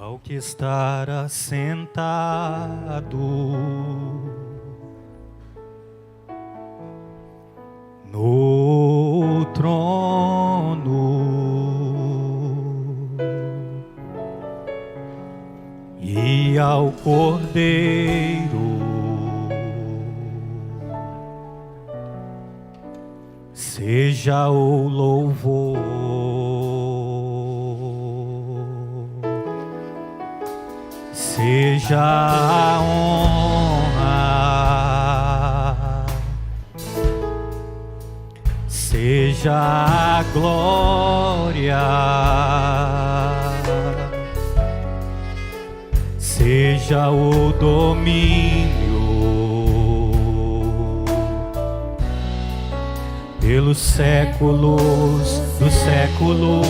ao que estar assentado no trono e ao Cordeiro seja o louvor, seja a honra, seja a glória, seja o domínio pelos séculos dos séculos.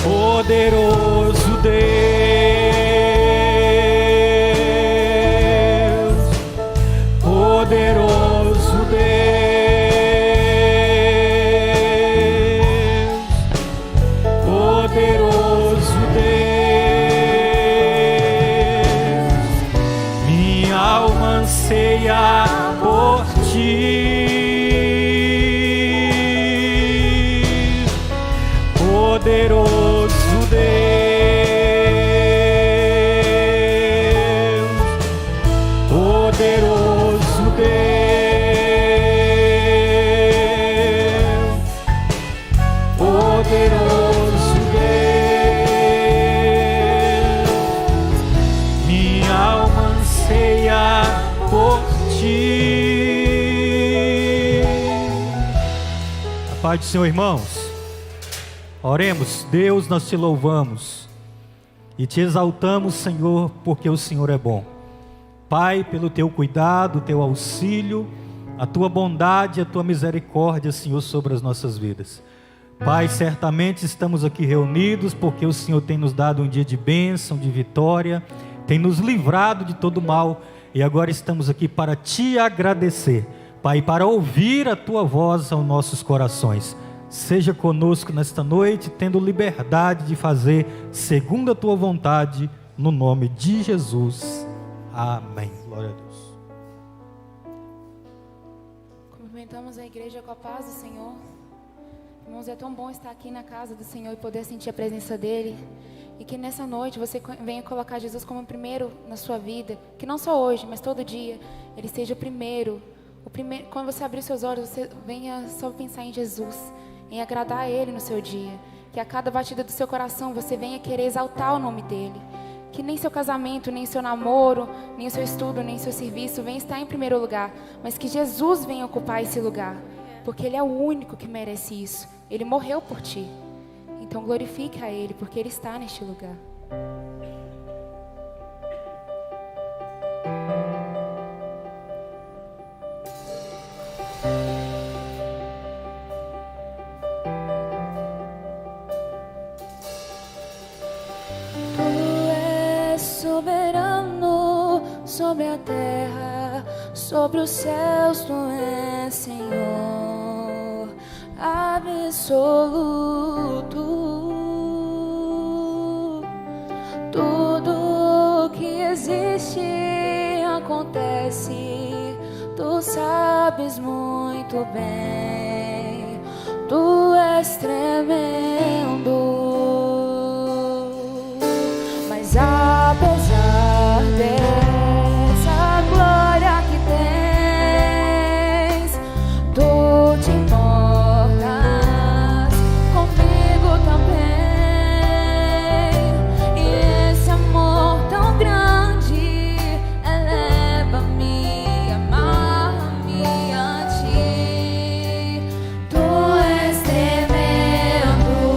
Poderoso Deus, poderoso Deus, poderoso Deus, minha alma anseia por ti, poderoso Deus, poderoso Deus, poderoso Deus, minha alma anseia por ti. A paz do Senhor, irmãos. Oremos. Deus, nós te louvamos e te exaltamos, Senhor, porque o Senhor é bom. Pai, pelo teu cuidado, teu auxílio, a tua bondade, a tua misericórdia, Senhor, sobre as nossas vidas. Pai, certamente estamos aqui reunidos porque o Senhor tem nos dado um dia de bênção, de vitória, tem nos livrado de todo mal e agora estamos aqui para te agradecer, Pai, para ouvir a tua voz aos nossos corações. Seja conosco nesta noite, tendo liberdade de fazer segundo a tua vontade, no nome de Jesus. Amém. Glória a Deus. Cumprimentamos a igreja com a paz do Senhor. Irmãos, é tão bom estar aqui na casa do Senhor e poder sentir a presença dEle. E que nessa noite você venha colocar Jesus como o primeiro na sua vida. Que não só hoje, mas todo dia, Ele seja o primeiro. Quando você abrir seus olhos, você venha só pensar em Jesus, em agradar a Ele no seu dia. Que a cada batida do seu coração você venha querer exaltar o nome dEle. Que nem seu casamento, nem seu namoro, nem o seu estudo, nem seu serviço venha estar em primeiro lugar, mas que Jesus venha ocupar esse lugar, porque Ele é o único que merece isso. Ele morreu por ti. Então glorifique a Ele, porque Ele está neste lugar. Sobre a terra, sobre os céus, tu és Senhor absoluto. Tudo que existe acontece, tu sabes muito bem, tu és tremendo. Mas apesar dessa glória que tens, tu te importas comigo também. E esse amor tão grande eleva-me, amarra-me a ti. Tu és tremendo.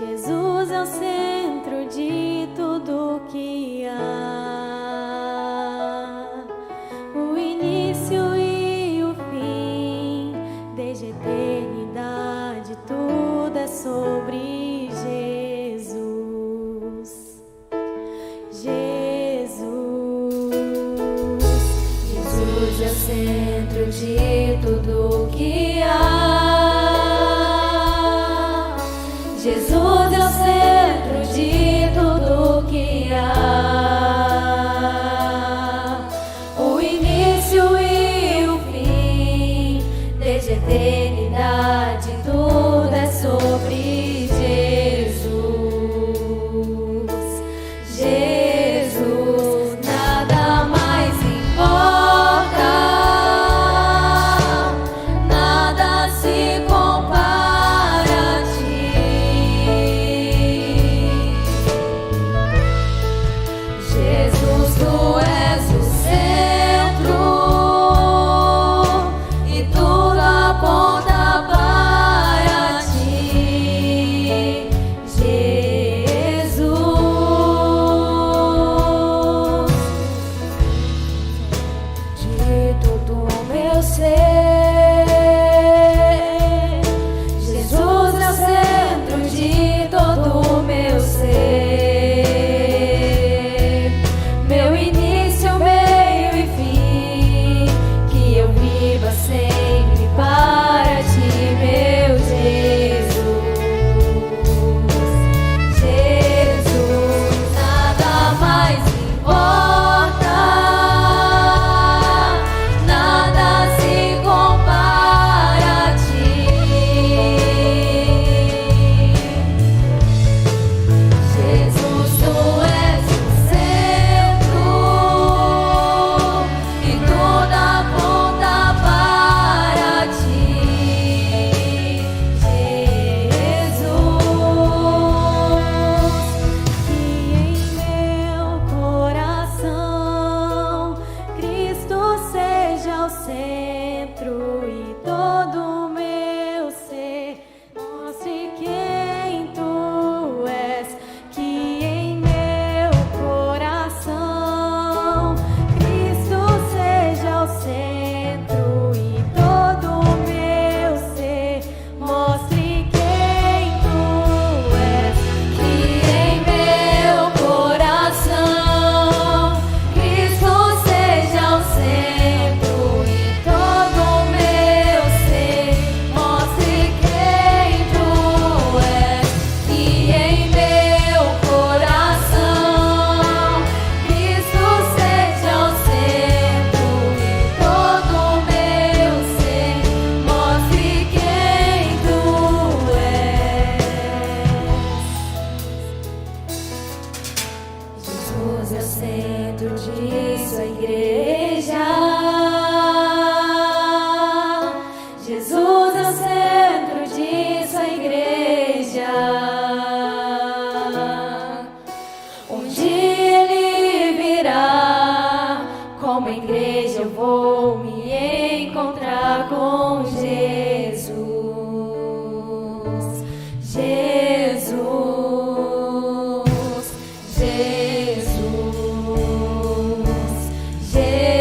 Jesus é o centro de tudo que há, o início e o fim, desde a eternidade, tudo é sobre Jesus. Jesus é o centro de tudo que há. Jesus é o centro de tudo que há, o início e o fim, desde a eternidade, tudo é sobre Jesus. Jesus, nada mais importa, nada se compara a ti. Jesus, tu és o centro e tudo aponta para ti. Jesus, de todo o meu ser, Jesus é o centro de todo o meu ser, meu início, meio e fim, que eu viva sempre para ti, meu Jesus. Jesus, nada mais importa, nada se compara a ti. Jesus, tu és o centro e tudo aponta para ti. Jesus, que em meu coração Cristo seja o centro e todo o meu ser mostre quem tu és. Que em meu coração Cristo seja o centro e todo o meu ser mostre quem tu és. Que em meu coração Cristo seja o centro e todo o meu ser mostre quem tu és. Que em meu coração Cristo seja o centro e todo o meu ser mostre quem tu és. Jesus é o centro disso, a igreja. Jesus é o centro disso, a igreja. Um dia ele virá, como a igreja eu vou me encontrar com Jesus. Jesus, Jesus, Jesus.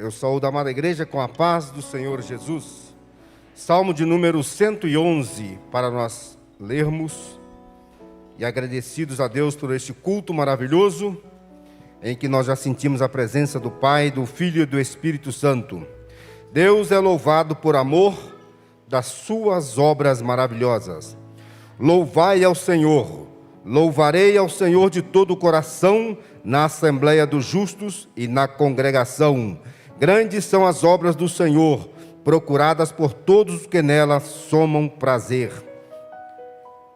Eu saúdo a amada igreja com a paz do Senhor Jesus. Salmo de número 111 para nós lermos. E agradecidos a Deus por este culto maravilhoso, em que nós já sentimos a presença do Pai, do Filho e do Espírito Santo. Deus é louvado por amor das suas obras maravilhosas. Louvai ao Senhor, louvarei ao Senhor de todo o coração, na assembleia dos justos e na congregação. Grandes são as obras do Senhor, procuradas por todos os que nelas somam prazer.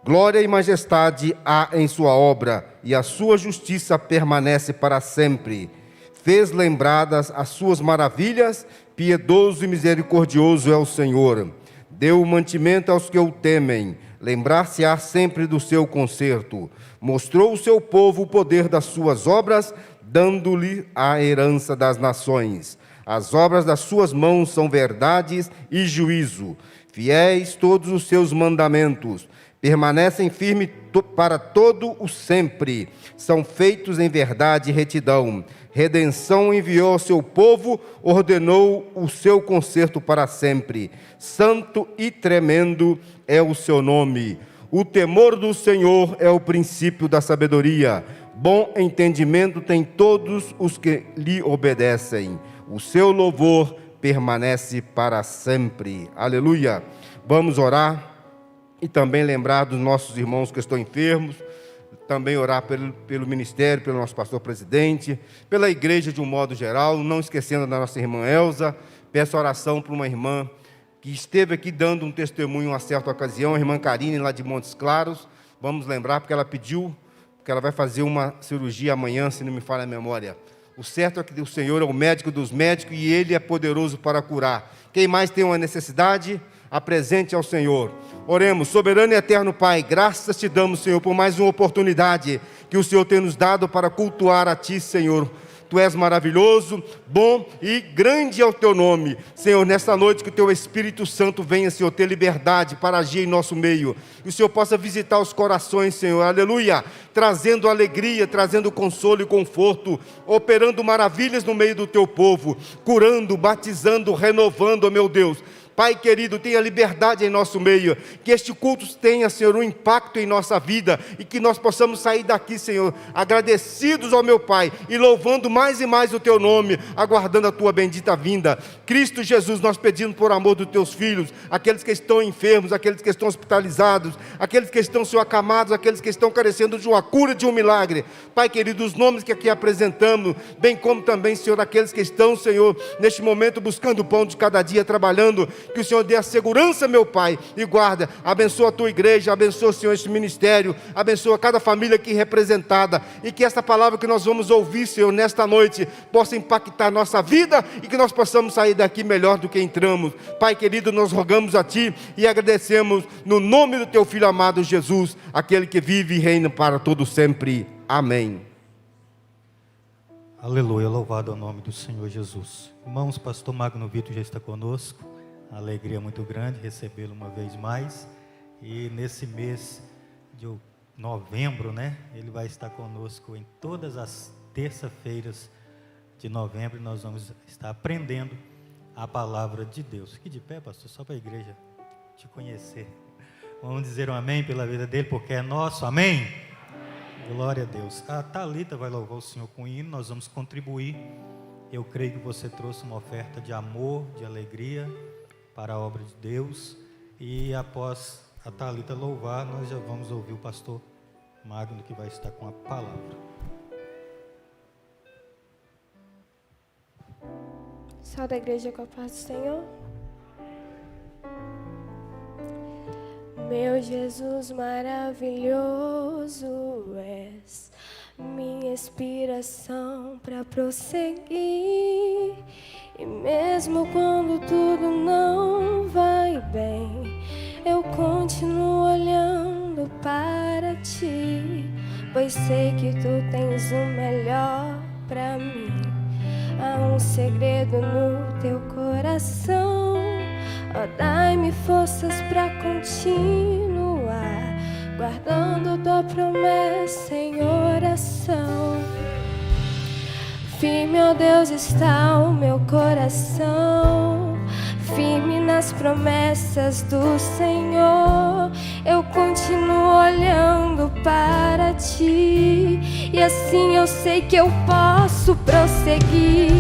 Glória e majestade há em sua obra, e a sua justiça permanece para sempre. Fez lembradas as suas maravilhas, piedoso e misericordioso é o Senhor. Deu mantimento aos que o temem, lembrar-se-á sempre do seu conserto. Mostrou ao seu povo o poder das suas obras, dando-lhe a herança das nações. As obras das suas mãos são verdades e juízo. Fiéis todos os seus mandamentos, permanecem firmes para todo o sempre. São feitos em verdade e retidão. Redenção enviou ao seu povo, ordenou o seu conserto para sempre. Santo e tremendo é o seu nome. O temor do Senhor é o princípio da sabedoria. Bom entendimento tem todos os que lhe obedecem. O seu louvor permanece para sempre. Aleluia. Vamos orar e também lembrar dos nossos irmãos que estão enfermos. Também orar pelo ministério, pelo nosso pastor presidente, pela igreja de um modo geral, não esquecendo da nossa irmã Elza. Peço oração para uma irmã que esteve aqui dando um testemunho em uma certa ocasião, a irmã Karine, lá de Montes Claros. Vamos lembrar, porque ela pediu, porque ela vai fazer uma cirurgia amanhã, se não me falha a memória. O certo é que o Senhor é o médico dos médicos e Ele é poderoso para curar. Quem mais tem uma necessidade, apresente ao Senhor. Oremos. Soberano e eterno Pai, graças te damos, Senhor, por mais uma oportunidade que o Senhor tem nos dado para cultuar a Ti, Senhor. Tu és maravilhoso, bom e grande é o Teu nome. Senhor, nesta noite que o Teu Espírito Santo venha, Senhor, ter liberdade para agir em nosso meio. E o Senhor possa visitar os corações, Senhor, aleluia, trazendo alegria, trazendo consolo e conforto, operando maravilhas no meio do Teu povo, curando, batizando, renovando, ó meu Deus. Pai querido, tenha liberdade em nosso meio, que este culto tenha, Senhor, um impacto em nossa vida, e que nós possamos sair daqui, Senhor, agradecidos ao meu Pai, e louvando mais e mais o Teu nome, aguardando a Tua bendita vinda. Cristo Jesus, nós pedimos por amor dos Teus filhos, aqueles que estão enfermos, aqueles que estão hospitalizados, aqueles que estão, Senhor, acamados, aqueles que estão carecendo de uma cura, de um milagre. Pai querido, os nomes que aqui apresentamos, bem como também, Senhor, aqueles que estão, Senhor, neste momento buscando o pão de cada dia, trabalhando, que o Senhor dê a segurança, meu Pai, e guarda, abençoa a Tua igreja, abençoa, Senhor, este ministério, abençoa cada família aqui representada, e que esta palavra que nós vamos ouvir, Senhor, nesta noite, possa impactar a nossa vida, e que nós possamos sair daqui melhor do que entramos. Pai querido, nós rogamos a Ti, e agradecemos no nome do Teu Filho amado Jesus, aquele que vive e reina para todo sempre. Amém. Aleluia, louvado é o nome do Senhor Jesus. Irmãos, pastor Magno Vitor já está conosco. Uma alegria muito grande recebê-lo uma vez mais. E nesse mês de novembro, né, ele vai estar conosco em todas as terças-feiras de novembro. Nós vamos estar aprendendo a palavra de Deus. Fique de pé, pastor, só para a igreja te conhecer. Vamos dizer um amém pela vida dele, porque é nosso, amém? Glória a Deus. A Thalita vai louvar o Senhor com o hino, nós vamos contribuir. Eu creio que você trouxe uma oferta de amor, de alegria para a obra de Deus. E após a Thalita louvar, nós já vamos ouvir o pastor Magno, que vai estar com a palavra. Salve a igreja com a paz do Senhor. Meu Jesus maravilhoso és, minha inspiração para prosseguir. E mesmo quando tudo não vai bem, eu continuo olhando para Ti, pois sei que Tu tens o melhor para mim. Há um segredo no Teu coração, ó, dai-me forças para continuar, guardando Tua promessa em oração. Firme, ó Deus, está o meu coração, firme nas promessas do Senhor. Eu continuo olhando para ti, e assim eu sei que eu posso prosseguir.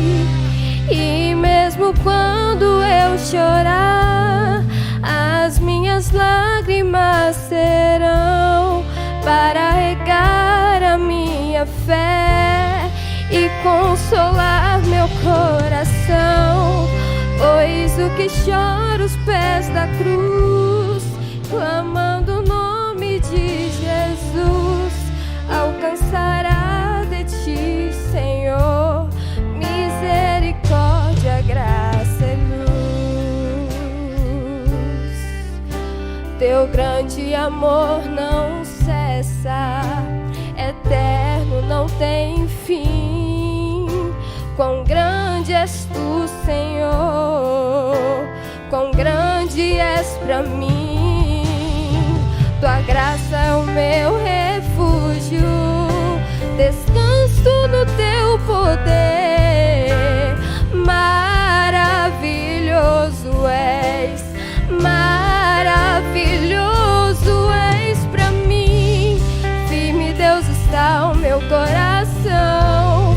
E mesmo quando eu chorar, as minhas lágrimas serão para regar a minha fé e consolar meu coração. Pois o que chora os pés da cruz, clamando o nome de Jesus, alcançará de ti, Senhor, misericórdia, graça e luz. Teu grande amor não cessa, eterno, não tem fim. Quão grande és tu, Senhor, quão grande és pra mim. Tua graça é o meu refúgio, descanso no teu poder. Maravilhoso és, maravilhoso és pra mim. Firme, Deus, está o meu coração,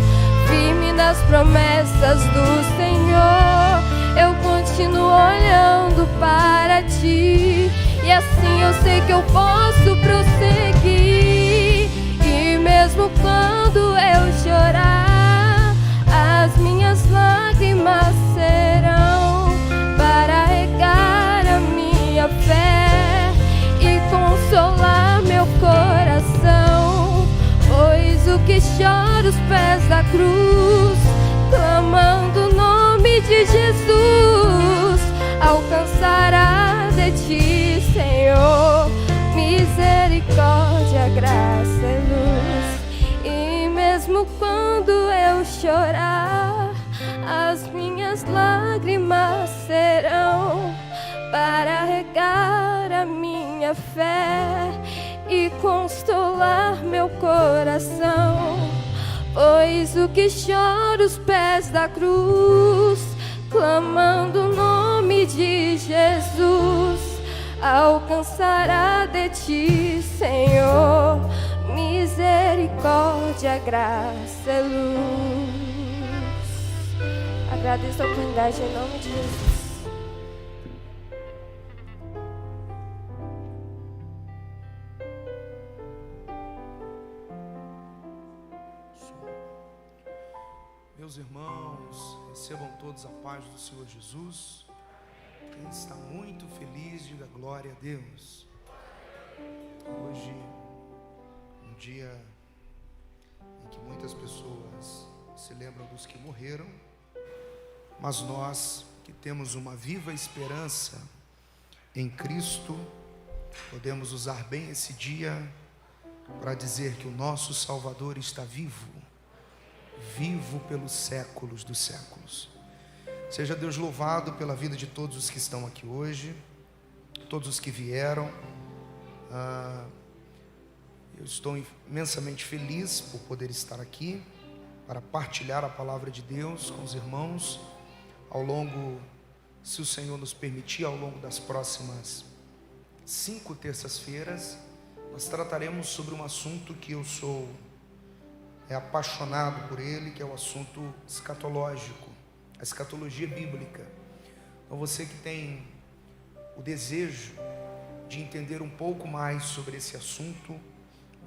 firme nas promessas do Senhor. Eu continuo olhando para ti, e assim eu sei que eu posso prosseguir. E mesmo quando eu chorar, as minhas lágrimas serão para regar a minha fé e consolar meu coração. Pois o que chora os pés da cruz, clamando o nome de Jesus, alcançará de ti, Senhor, misericórdia, graça e luz. E mesmo quando eu chorar, as minhas lágrimas serão para regar a minha fé e consolar meu coração. Pois o que chora os pés da cruz, clamando o nome de Jesus, alcançará de ti, Senhor, misericórdia, graça e luz. Agradeço a oportunidade em nome de Jesus. Meus irmãos, recebam todos a paz do Senhor Jesus. Quem está muito feliz, diga glória a Deus. Hoje, um dia em que muitas pessoas se lembram dos que morreram, mas nós que temos uma viva esperança em Cristo, podemos usar bem esse dia para dizer que o nosso Salvador está vivo, vivo pelos séculos dos séculos. Seja Deus louvado pela vida de todos os que estão aqui hoje, todos os que vieram. Eu estou imensamente feliz por poder estar aqui para partilhar a palavra de Deus com os irmãos ao longo, se o Senhor nos permitir, ao longo das próximas 5 terças-feiras. Nós trataremos sobre um assunto que eu sou apaixonado por ele, que é o assunto escatológico, a escatologia bíblica. Então você que tem o desejo de entender um pouco mais sobre esse assunto,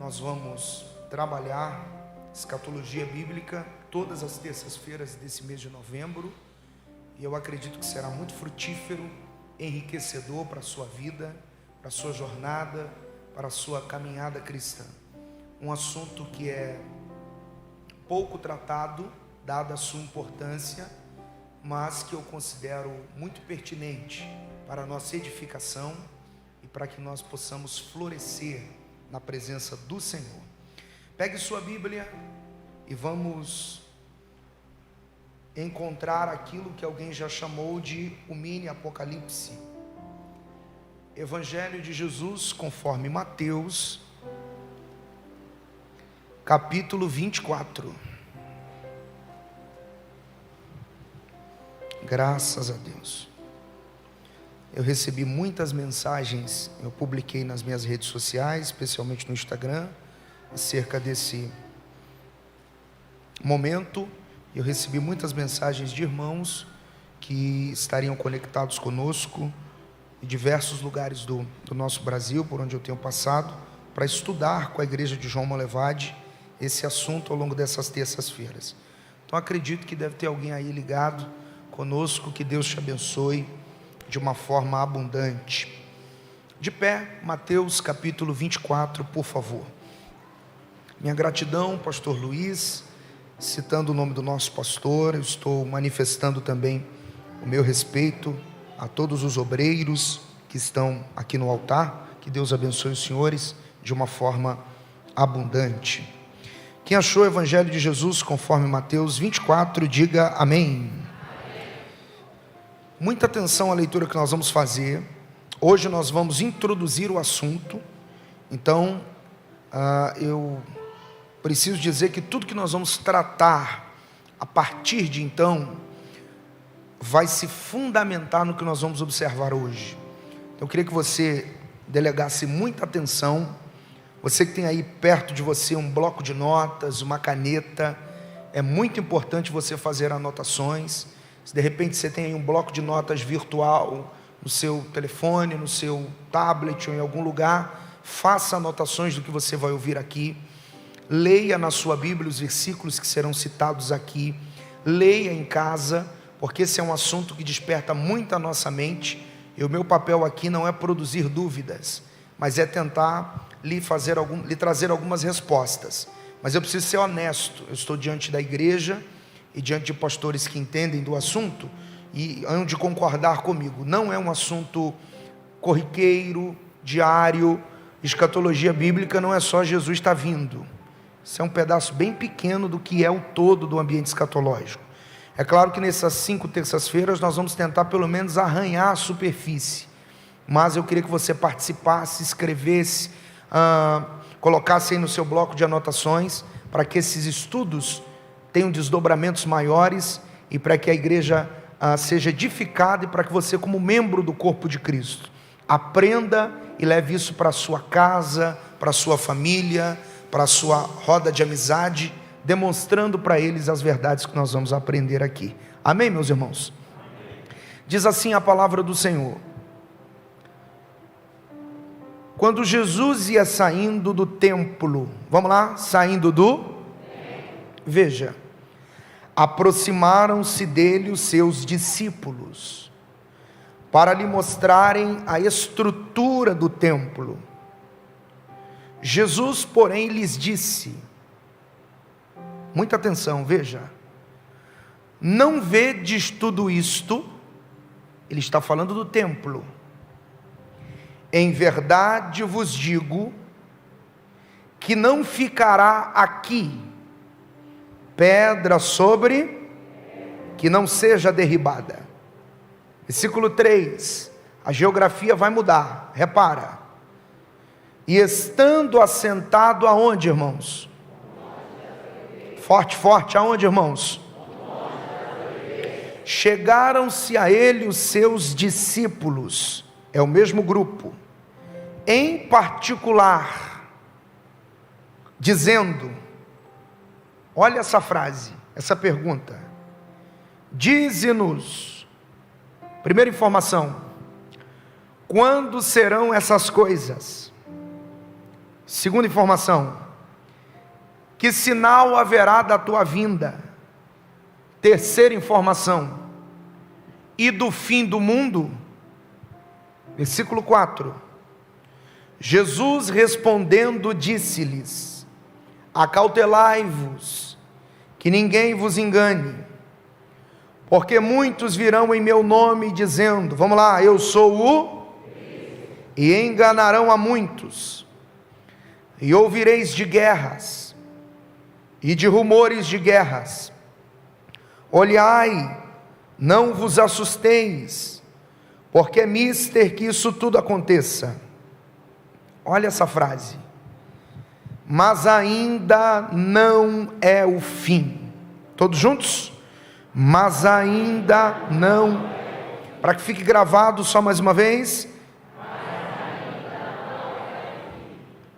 nós vamos trabalhar escatologia bíblica todas as terças-feiras desse mês de novembro, e eu acredito que será muito frutífero, enriquecedor para a sua vida, para a sua jornada, para a sua caminhada cristã. Um assunto que é pouco tratado, dada a sua importância, mas que eu considero muito pertinente para a nossa edificação e para que nós possamos florescer na presença do Senhor. Pegue sua Bíblia e vamos encontrar aquilo que alguém já chamou de o mini Apocalipse. Evangelho de Jesus conforme Mateus, capítulo 24. Graças a Deus. Eu recebi muitas mensagens, eu publiquei nas minhas redes sociais, especialmente no Instagram, acerca desse momento. Eu recebi muitas mensagens de irmãos que estariam conectados conosco em diversos lugares do nosso Brasil, por onde eu tenho passado, para estudar com a igreja de João Molevade esse assunto ao longo dessas terças-feiras. Então acredito que deve ter alguém aí ligado conosco. Que Deus te abençoe de uma forma abundante. De pé, Mateus capítulo 24, por favor. Minha gratidão, pastor Luiz, citando o nome do nosso pastor, eu estou manifestando também o meu respeito a todos os obreiros que estão aqui no altar. Que Deus abençoe os senhores de uma forma abundante. Quem achou o Evangelho de Jesus conforme Mateus 24, diga amém. Muita atenção à leitura que nós vamos fazer. Hoje nós vamos introduzir o assunto. Então, eu preciso dizer que tudo que nós vamos tratar a partir de então vai se fundamentar no que nós vamos observar hoje. Então, eu queria que você delegasse muita atenção. Você que tem aí perto de você um bloco de notas, uma caneta, é muito importante você fazer anotações. Se de repente você tem aí um bloco de notas virtual no seu telefone, no seu tablet ou em algum lugar, faça anotações do que você vai ouvir aqui. Leia na sua Bíblia os versículos que serão citados aqui. Leia em casa, porque esse é um assunto que desperta muito a nossa mente. E o meu papel aqui não é produzir dúvidas, mas é tentar lhe trazer algumas respostas. Mas eu preciso ser honesto. Eu estou diante da igreja e diante de pastores que entendem do assunto e hão de concordar comigo. Não é um assunto corriqueiro, diário. Escatologia bíblica não é só Jesus está vindo. Isso é um pedaço bem pequeno do que é o todo do ambiente escatológico. É claro que nessas 5 terças-feiras nós vamos tentar pelo menos arranhar a superfície. Mas eu queria que você participasse, escrevesse, colocasse aí no seu bloco de anotações, para que esses estudos tenham desdobramentos maiores e para que a igreja seja edificada e para que você, como membro do corpo de Cristo, aprenda e leve isso para a sua casa, para a sua família, para a sua roda de amizade, demonstrando para eles as verdades que nós vamos aprender aqui. Amém, meus irmãos? Diz assim a palavra do Senhor: quando Jesus ia saindo do templo, vamos lá, saindo do... Veja, aproximaram-se dele os seus discípulos, para lhe mostrarem a estrutura do templo. Jesus, porém, lhes disse, muita atenção, veja, não vedes tudo isto? Ele está falando do templo. Em verdade vos digo, que não ficará aqui pedra sobre que não seja derribada. Versículo 3, a geografia vai mudar, repara. E estando assentado aonde, irmãos? Forte, forte, aonde, irmãos? Chegaram-se a ele os seus discípulos, é o mesmo grupo, em particular, dizendo, olha essa frase, essa pergunta, dize-nos, primeira informação, quando serão essas coisas? Segunda informação, que sinal haverá da tua vinda? Terceira informação, e do fim do mundo? Versículo 4, Jesus respondendo disse-lhes, acautelai-vos, que ninguém vos engane, porque muitos virão em meu nome dizendo, vamos lá, eu sou o, e enganarão a muitos, e ouvireis de guerras, e de rumores de guerras, olhai, não vos assusteis, porque é mister que isso tudo aconteça. Olha essa frase, mas ainda não é o fim. Todos juntos? mas ainda não. Para que fique gravado só mais uma vez.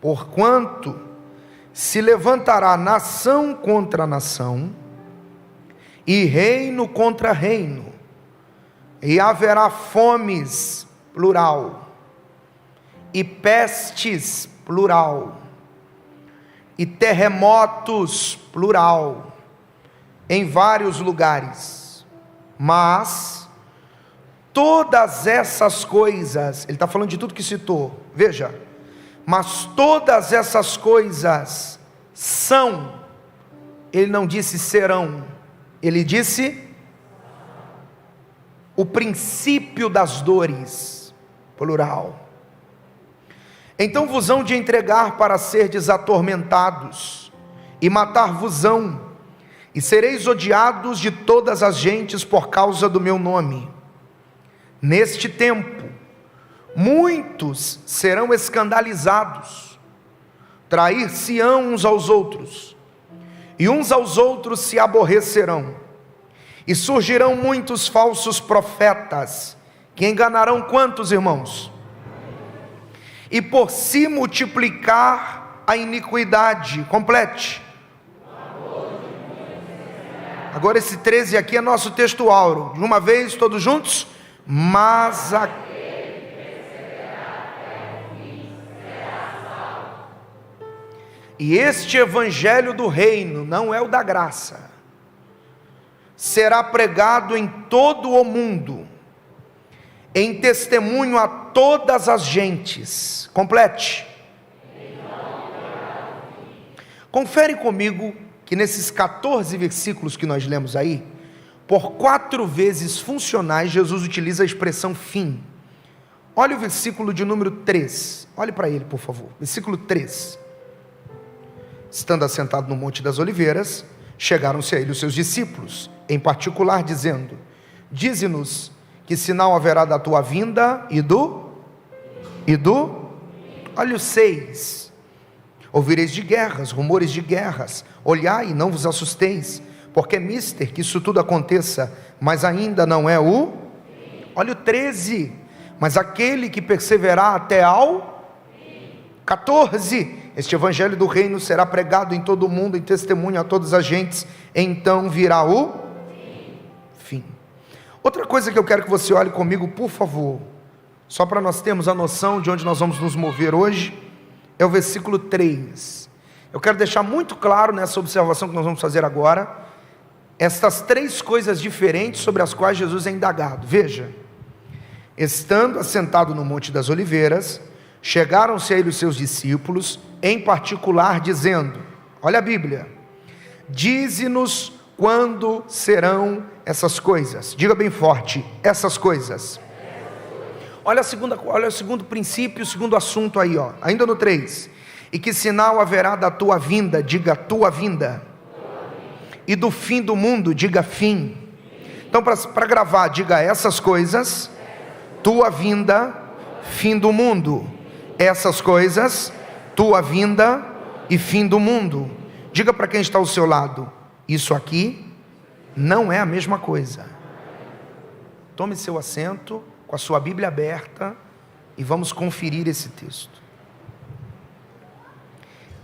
Porquanto se levantará nação contra nação, e reino contra reino, e haverá fomes, plural, e pestes, plural, e terremotos, plural, em vários lugares. Mas todas essas coisas, ele está falando de tudo que citou, veja, mas todas essas coisas são, ele não disse serão, ele disse o princípio das dores, plural. Então vos hão de entregar para serdes atormentados, e matar-vos-ão, e sereis odiados de todas as gentes por causa do meu nome. Neste tempo, muitos serão escandalizados, trair-se-ão uns aos outros, e uns aos outros se aborrecerão, e surgirão muitos falsos profetas, que enganarão quantos, irmãos? E por se multiplicar a iniquidade, complete. Agora esse 13 aqui é nosso texto áureo, de uma vez, todos juntos. Mas e este evangelho do reino, não é o da graça, será pregado em todo o mundo, em testemunho a todas as gentes. Complete. Confere comigo que nesses 14 versículos que nós lemos aí, por 4 vezes funcionais, Jesus utiliza a expressão fim. Olha o versículo de número 3, olhe para ele por favor, versículo 3. Estando assentado no Monte das Oliveiras, chegaram-se a ele os seus discípulos, em particular dizendo: dize-nos que sinal haverá da tua vinda e do, olha o 6, ouvireis de guerras, rumores de guerras, olhai e não vos assusteis, porque é mister que isso tudo aconteça, mas ainda não é o, olha o 13, mas aquele que perseverar até ao 14, este evangelho do reino será pregado em todo o mundo, em testemunho a todas as gentes, então virá o fim. Outra coisa que eu quero que você olhe comigo, por favor, só para nós termos a noção de onde nós vamos nos mover hoje, é o versículo 3. Eu quero deixar muito claro nessa observação que nós vamos fazer agora, estas 3 coisas diferentes sobre as quais Jesus é indagado. Veja, estando assentado no Monte das Oliveiras, chegaram-se a ele os seus discípulos, em particular dizendo, olha a Bíblia, dize-nos quando serão essas coisas. Diga bem forte, essas coisas. Olha o segundo princípio, o segundo assunto aí, ó, ainda no 3. E que sinal haverá da tua vinda? Diga tua vinda. E do fim do mundo? Diga fim. Então para gravar, diga essas coisas, tua vinda, fim do mundo. Essas coisas, tua vinda e fim do mundo. Diga para quem está ao seu lado, isso aqui não é a mesma coisa. Tome seu assento, com a sua Bíblia aberta, e vamos conferir esse texto.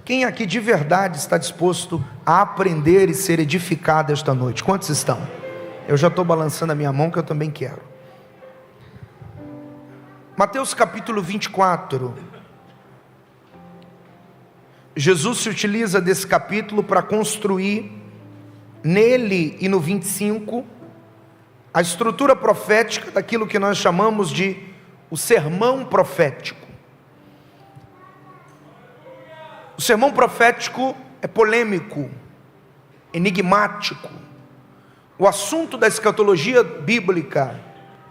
Quem aqui de verdade está disposto a aprender e ser edificado esta noite? Quantos estão? Eu já estou balançando a minha mão, que eu também quero. Mateus capítulo 24. Jesus se utiliza desse capítulo para construir nele e no 25 a estrutura profética daquilo que nós chamamos de o sermão profético. O sermão profético é polêmico, enigmático. O assunto da escatologia bíblica,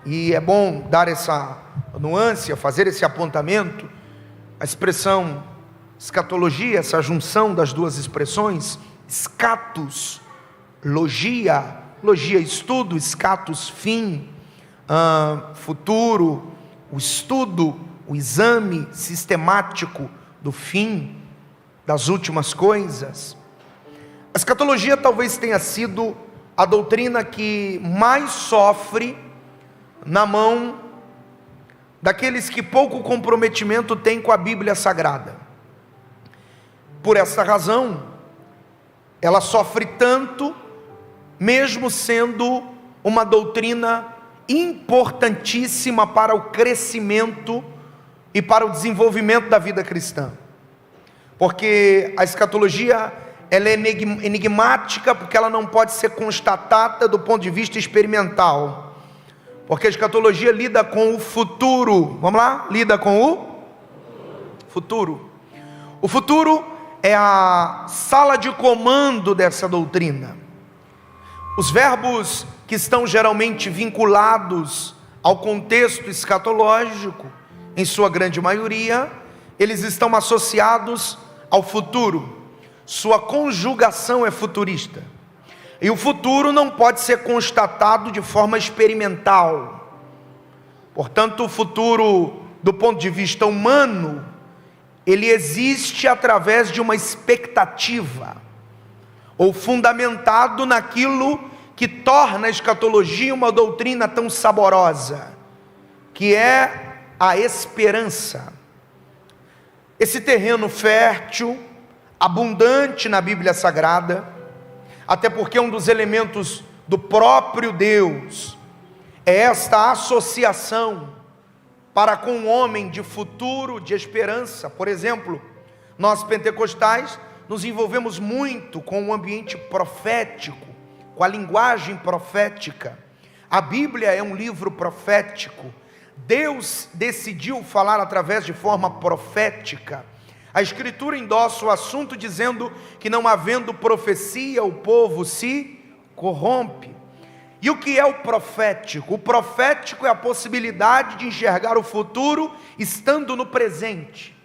e é bom dar essa nuance, fazer esse apontamento, a expressão escatologia, essa junção das duas expressões, scatus, logia, estudo, scatus, fim, futuro, o estudo, o exame sistemático do fim, das últimas coisas. A escatologia talvez tenha sido a doutrina que mais sofre na mão daqueles que pouco comprometimento têm com a Bíblia Sagrada. Por essa razão, ela sofre tanto, mesmo sendo uma doutrina importantíssima para o crescimento e para o desenvolvimento da vida cristã. Porque a escatologia, ela é enigmática, porque ela não pode ser constatada do ponto de vista experimental. Porque a escatologia lida com o futuro. Vamos lá? Lida com o futuro. O futuro é a sala de comando dessa doutrina. Os verbos que estão geralmente vinculados ao contexto escatológico, em sua grande maioria, eles estão associados ao futuro. Sua conjugação é futurista. E o futuro não pode ser constatado de forma experimental. Portanto, o futuro, do ponto de vista humano, ele existe através de uma expectativa, ou fundamentado naquilo que torna a escatologia uma doutrina tão saborosa, que é a esperança. Esse terreno fértil, abundante na Bíblia Sagrada, até porque um dos elementos do próprio Deus é esta associação para com o homem de futuro, de esperança. Por exemplo, nós pentecostais nos envolvemos muito com o ambiente profético, com a linguagem profética. A Bíblia é um livro profético. Deus decidiu falar através de forma profética. A Escritura endossa o assunto dizendo que não havendo profecia, o povo se corrompe. E o que é o profético? O profético é a possibilidade de enxergar o futuro estando no presente.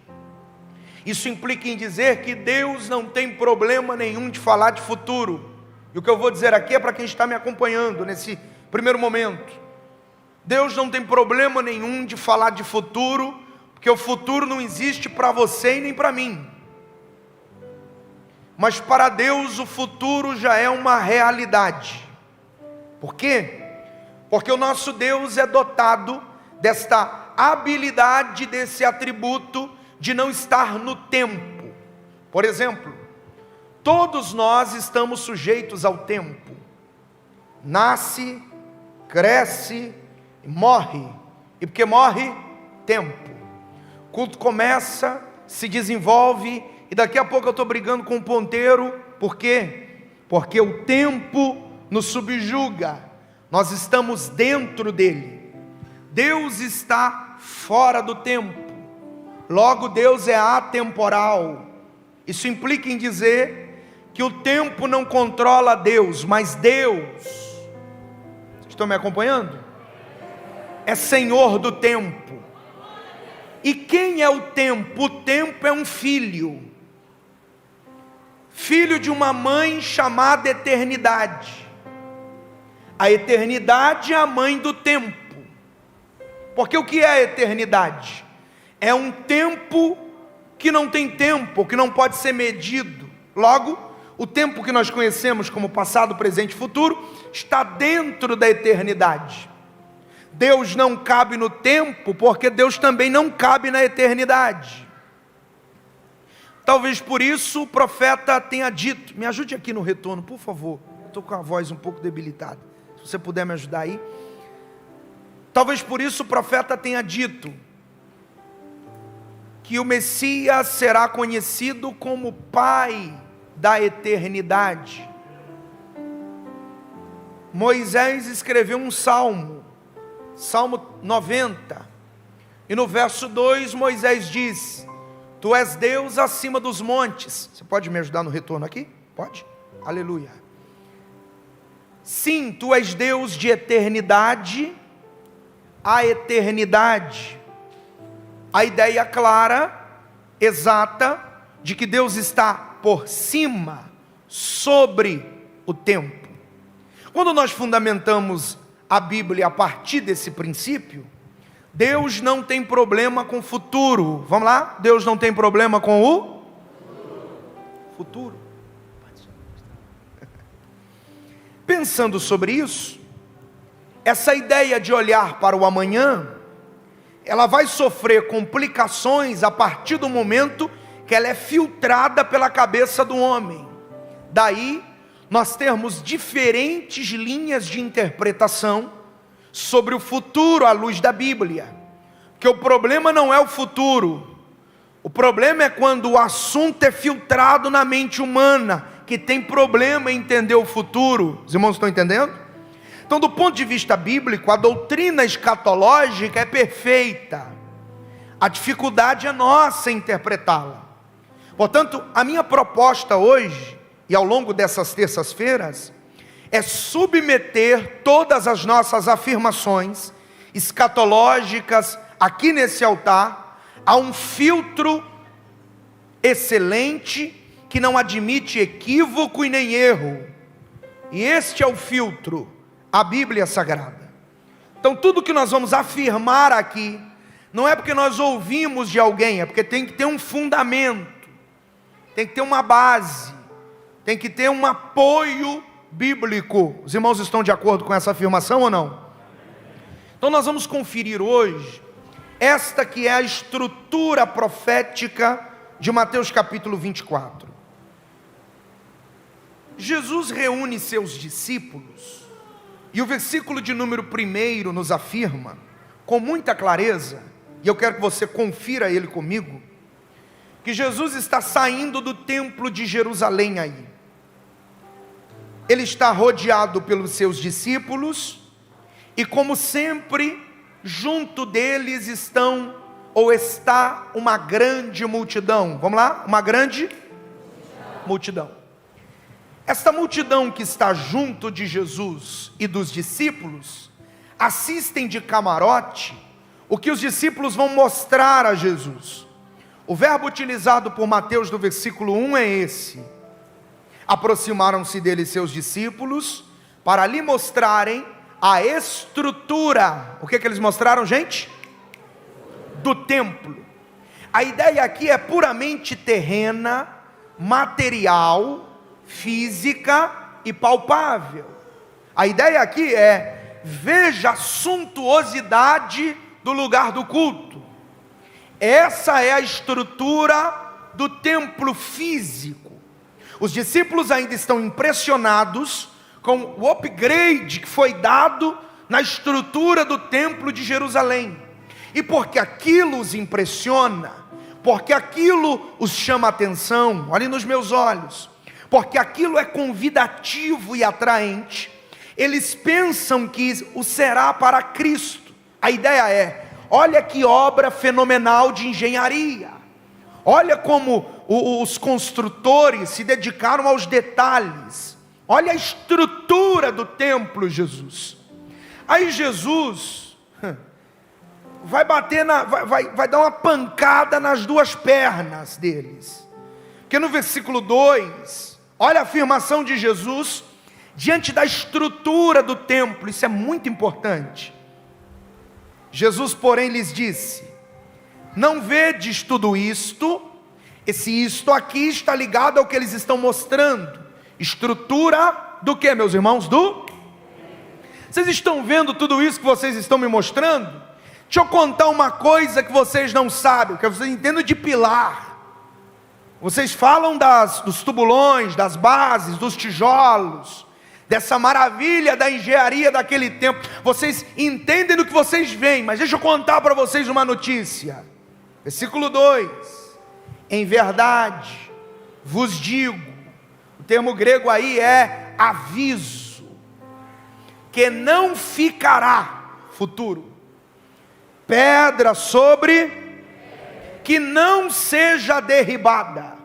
Isso implica em dizer que Deus não tem problema nenhum de falar de futuro. E o que eu vou dizer aqui é para quem está me acompanhando nesse primeiro momento. Deus não tem problema nenhum de falar de futuro, porque o futuro não existe para você e nem para mim. Mas para Deus o futuro já é uma realidade. Por quê? Porque o nosso Deus é dotado desta habilidade, desse atributo de não estar no tempo. Por exemplo, todos nós estamos sujeitos ao tempo. Nasce, cresce, morre. E porque morre, tempo. O culto começa, se desenvolve, e daqui a pouco eu estou brigando com o ponteiro. Por quê? Porque o tempo nos subjuga. Nós estamos dentro dele. Deus está fora do tempo. Logo, Deus é atemporal. Isso implica em dizer que o tempo não controla Deus, mas Deus, vocês estão me acompanhando? É Senhor do tempo. E quem é o tempo? O tempo é um filho. Filho de uma mãe chamada eternidade. A eternidade é a mãe do tempo. Porque o que é a eternidade? É um tempo que não tem tempo, que não pode ser medido. Logo, o tempo que nós conhecemos como passado, presente e futuro, está dentro da eternidade. Deus não cabe no tempo, porque Deus também não cabe na eternidade. Talvez por isso o profeta tenha dito, me ajude aqui no retorno, por favor, eu estou com a voz um pouco debilitada, se você puder me ajudar aí. Talvez por isso o profeta tenha dito que o Messias será conhecido como Pai da eternidade. Moisés escreveu um salmo, Salmo 90, e no verso 2 Moisés diz: Tu és Deus acima dos montes. Você pode me ajudar no retorno aqui? Pode? Aleluia. Sim, Tu és Deus de eternidade a eternidade. A ideia clara, exata, de que Deus está por cima, sobre o tempo. Quando nós fundamentamos a Bíblia a partir desse princípio, Deus não tem problema com o futuro. Vamos lá? Deus não tem problema com o futuro. Pensando sobre isso, essa ideia de olhar para o amanhã, ela vai sofrer complicações a partir do momento que ela é filtrada pela cabeça do homem. Daí, nós temos diferentes linhas de interpretação sobre o futuro à luz da Bíblia. Porque o problema não é o futuro, o problema é quando o assunto é filtrado na mente humana, que tem problema em entender o futuro. Os irmãos estão entendendo? Então, do ponto de vista bíblico, a doutrina escatológica é perfeita. A dificuldade é nossa interpretá-la. Portanto, a minha proposta hoje, e ao longo dessas terças-feiras, é submeter todas as nossas afirmações escatológicas aqui nesse altar a um filtro excelente que não admite equívoco e nem erro. E este é o filtro, a Bíblia Sagrada. Então tudo que nós vamos afirmar aqui, não é porque nós ouvimos de alguém, é porque tem que ter um fundamento, tem que ter uma base, tem que ter um apoio bíblico. Os irmãos estão de acordo com essa afirmação ou não? Então nós vamos conferir hoje esta que é a estrutura profética de Mateus capítulo 24. Jesus reúne seus discípulos, e o versículo de número 1 nos afirma, com muita clareza, e eu quero que você confira ele comigo, que Jesus está saindo do templo de Jerusalém aí. Ele está rodeado pelos seus discípulos, e como sempre, junto deles está uma grande multidão. Vamos lá? Uma grande multidão. Esta multidão que está junto de Jesus e dos discípulos, assistem de camarote o que os discípulos vão mostrar a Jesus. O verbo utilizado por Mateus do versículo 1 é esse: aproximaram-se dele seus discípulos para lhe mostrarem a estrutura. O que eles mostraram, gente? Do templo. A ideia aqui é puramente terrena, material, física e palpável. A ideia aqui é: veja a suntuosidade do lugar do culto. Essa é a estrutura do templo físico. Os discípulos ainda estão impressionados com o upgrade que foi dado na estrutura do templo de Jerusalém. E porque aquilo os impressiona, porque aquilo os chama a atenção, olhem nos meus olhos, porque aquilo é convidativo e atraente, eles pensam que o será para Cristo. A ideia é: olha que obra fenomenal de engenharia, olha como os construtores se dedicaram aos detalhes, olha a estrutura do templo, Jesus. Aí Jesus vai bater vai dar uma pancada nas duas pernas deles, porque no versículo 2, olha a afirmação de Jesus diante da estrutura do templo. Isso é muito importante. Jesus, porém, lhes disse: não vedes tudo isto? Esse isto aqui está ligado ao que eles estão mostrando. Estrutura do que, meus irmãos? Vocês estão vendo tudo isso que vocês estão me mostrando? Deixa eu contar uma coisa que vocês não sabem, que vocês entendem de pilar. Vocês falam dos tubulões, das bases, dos tijolos, dessa maravilha da engenharia daquele tempo. Vocês entendem do que vocês veem, mas deixa eu contar para vocês uma notícia. Versículo 2: em verdade vos digo, o termo grego aí é aviso, que não ficará, futuro, pedra sobre que não seja derribada.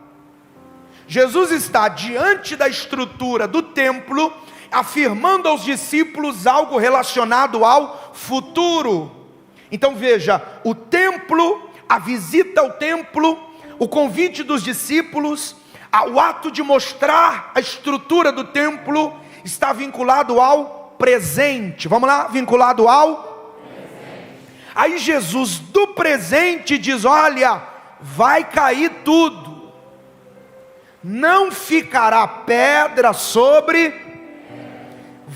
Jesus está diante da estrutura do templo, afirmando aos discípulos algo relacionado ao futuro. Então veja, o templo, a visita ao templo, o convite dos discípulos, o ato de mostrar a estrutura do templo, está vinculado ao presente. Vamos lá, vinculado ao Aí Jesus do presente diz: olha, vai cair tudo, não ficará pedra sobre.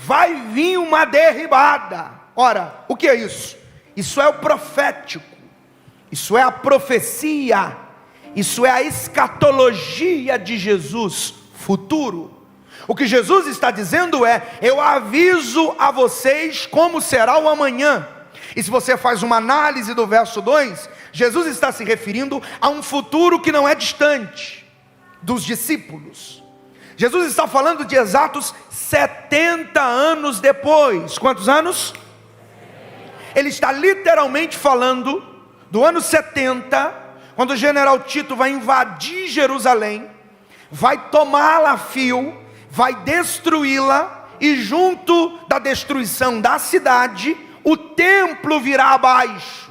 vai vir uma derribada. Ora, o que é isso? Isso é o profético, isso é a profecia, isso é a escatologia de Jesus futuro. O que Jesus está dizendo é: eu aviso a vocês como será o amanhã. E se você faz uma análise do verso 2, Jesus está se referindo a um futuro que não é distante dos discípulos. Jesus está falando de exatos 70 anos depois. Quantos anos? Ele está literalmente falando do ano 70, quando o general Tito vai invadir Jerusalém, vai tomá-la a fio, vai destruí-la, e junto da destruição da cidade, o templo virá abaixo.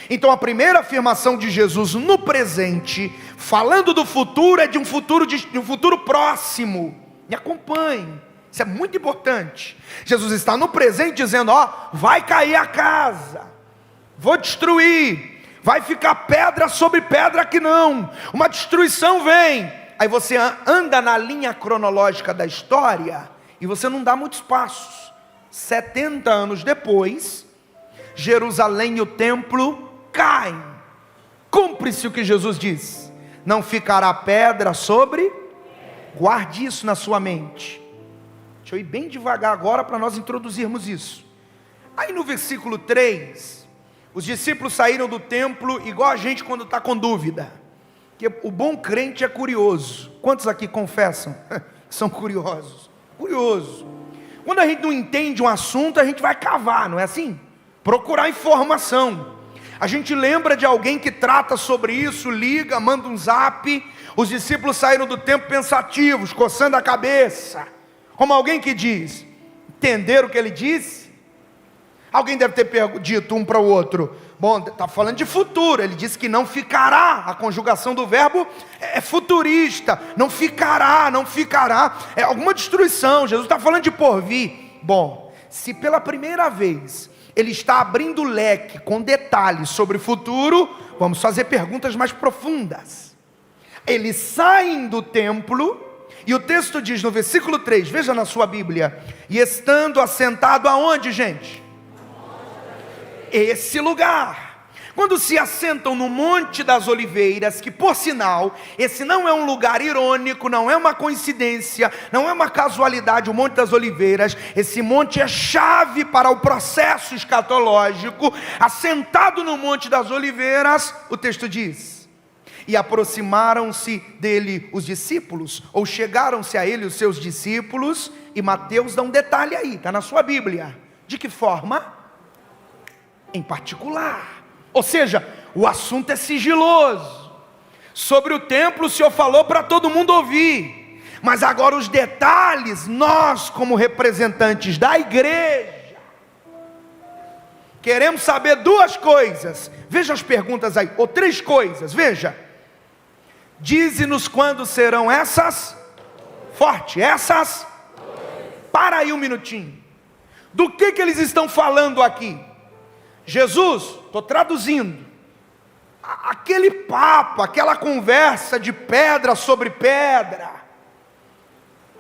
Então a primeira afirmação de Jesus no presente, falando do futuro, é de um futuro próximo. Me acompanhe, isso é muito importante. Jesus está no presente dizendo: ó, vai cair a casa, vou destruir, vai ficar pedra sobre pedra que não, uma destruição vem. Aí você anda na linha cronológica da história e você não dá muitos passos. 70 anos depois, Jerusalém e o templo caem. Cumpre-se o que Jesus diz: não ficará pedra sobre. Guarde isso na sua mente. Deixa eu ir bem devagar agora para nós introduzirmos isso. Aí no versículo 3, os discípulos saíram do templo igual a gente quando está com dúvida. Que o bom crente é curioso. Quantos aqui confessam que são curiosos? Curioso. Quando a gente não entende um assunto, a gente vai cavar, não é assim? Procurar informação. A gente lembra de alguém que trata sobre isso, liga, manda um zap. Os discípulos saíram do templo pensativos, coçando a cabeça, como alguém que diz: entenderam o que ele disse? Alguém deve ter dito um para o outro: bom, está falando de futuro, ele disse que não ficará. A conjugação do verbo é futurista, não ficará, não ficará, é alguma destruição. Jesus está falando de porvir. Bom, se pela primeira vez ele está abrindo o leque com detalhes sobre o futuro, vamos fazer perguntas mais profundas. Eles saem do templo, e o texto diz no versículo 3, veja na sua Bíblia: e estando assentado aonde, gente? Esse lugar. Quando se assentam no Monte das Oliveiras, que por sinal, esse não é um lugar irônico, não é uma coincidência, não é uma casualidade, o Monte das Oliveiras, esse monte é chave para o processo escatológico. Assentado no Monte das Oliveiras, o texto diz: e aproximaram-se dele os discípulos, ou chegaram-se a ele os seus discípulos, e Mateus dá um detalhe aí, está na sua Bíblia. De que forma? Em particular. Ou seja, o assunto é sigiloso. Sobre o templo o Senhor falou para todo mundo ouvir, mas agora os detalhes, nós como representantes da igreja, queremos saber duas coisas. Veja as perguntas aí, ou três coisas, veja. Dize-nos quando serão essas, forte, essas, para aí um minutinho. Do que eles estão falando aqui? Jesus, estou traduzindo, aquele papo, aquela conversa de pedra sobre pedra,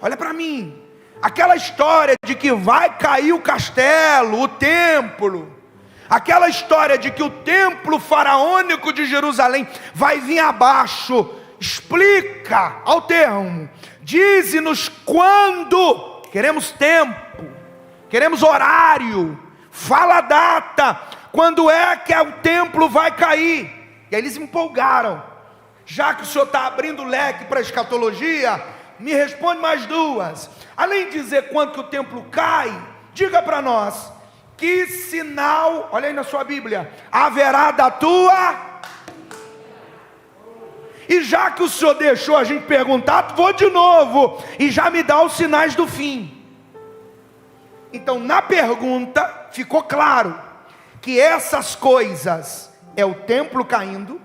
olha para mim, aquela história de que vai cair o castelo, o templo, aquela história de que o templo faraônico de Jerusalém vai vir abaixo, explica ao termo, dize-nos quando, queremos tempo, queremos horário, fala a data, quando é que o templo vai cair? E aí eles empolgaram: já que o Senhor está abrindo o leque para a escatologia, me responde mais duas. Além de dizer quando que o templo cai, diga para nós, que sinal, olha aí na sua Bíblia, haverá da tua? E já que o Senhor deixou a gente perguntar, vou de novo, e já me dá os sinais do fim. Então na pergunta ficou claro que essas coisas é o templo caindo,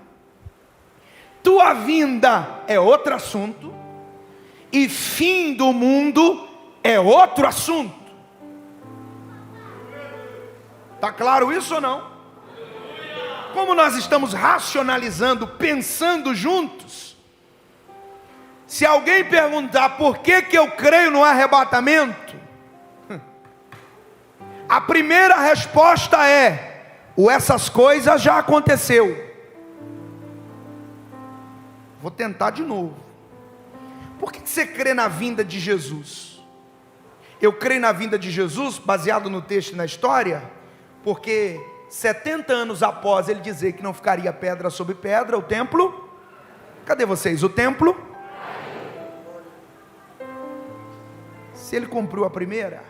tua vinda é outro assunto, e fim do mundo é outro assunto. Está claro isso ou não? Como nós estamos racionalizando, pensando juntos, se alguém perguntar por que eu creio no arrebatamento, A primeira resposta é: essas coisas já aconteceu. Vou tentar de novo. Por que você crê na vinda de Jesus? Eu creio na vinda de Jesus, baseado no texto e na história, porque 70 anos após ele dizer que não ficaria pedra sobre pedra, o templo, cadê vocês? O templo, se ele cumpriu a primeira,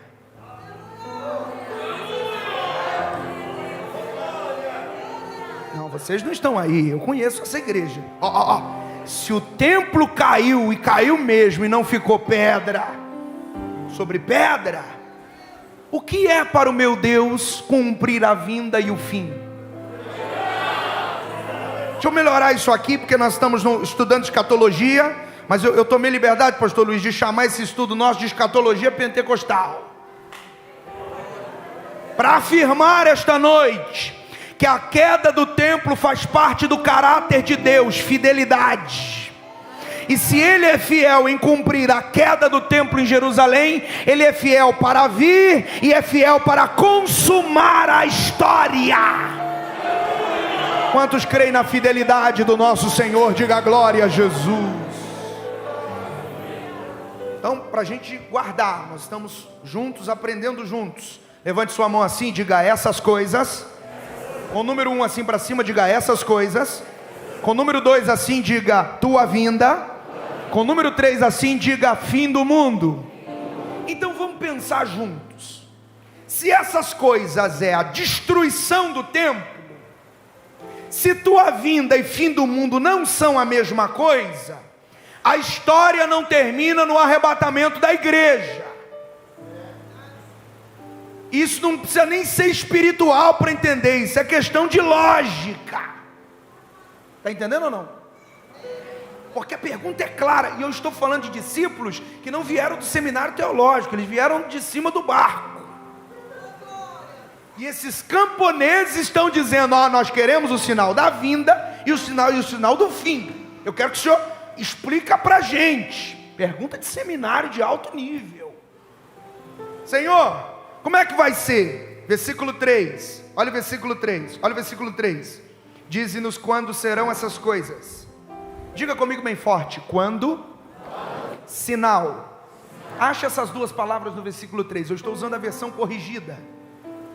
não, vocês não estão aí, eu conheço essa igreja. Se o templo caiu, e caiu mesmo, e não ficou pedra sobre pedra, o que é para o meu Deus cumprir a vinda e o fim? Deixa eu melhorar isso aqui, porque nós estamos estudando escatologia, mas eu tomei liberdade, pastor Luiz, de chamar esse estudo nosso de escatologia pentecostal, para afirmar esta noite que a queda do templo faz parte do caráter de Deus, fidelidade. E se ele é fiel em cumprir a queda do templo em Jerusalém, ele é fiel para vir e é fiel para consumar a história. Quantos creem na fidelidade do nosso Senhor? Diga glória a Jesus. Então, para a gente guardar, nós estamos juntos, aprendendo juntos. Levante sua mão assim, diga essas coisas. Com o número 1 assim para cima, diga essas coisas. Com o número 2 assim, diga tua vinda. Com o número 3 assim, diga fim do mundo. Então vamos pensar juntos. Se essas coisas é a destruição do templo, se tua vinda e fim do mundo não são a mesma coisa, a história não termina no arrebatamento da igreja. Isso não precisa nem ser espiritual para entender, isso é questão de lógica. Está entendendo ou não? Porque a pergunta é clara, e eu estou falando de discípulos que não vieram do seminário teológico, eles vieram de cima do barco. E esses camponeses estão dizendo: nós queremos o sinal da vinda e o sinal do fim. Eu quero que o senhor explica para a gente. Pergunta de seminário de alto nível. Senhor, como é que vai ser? Versículo 3, olha o versículo 3, olha o versículo 3. Dize-nos quando serão essas coisas. Diga comigo bem forte: quando? Sinal. Acha essas duas palavras no versículo 3, eu estou usando a versão corrigida.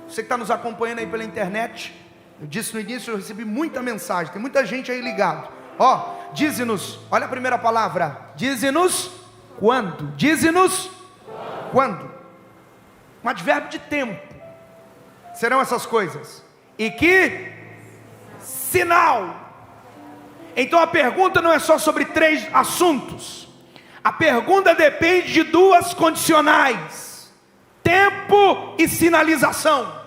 Você que está nos acompanhando aí pela internet, eu disse no início, eu recebi muita mensagem, tem muita gente aí ligado. Dize-nos, olha a primeira palavra, dize-nos quando, dize-nos quando. Um advérbio de tempo. Serão essas coisas. E que sinal. Então a pergunta não é só sobre 3 assuntos. A pergunta depende de 2 condicionais: tempo e sinalização.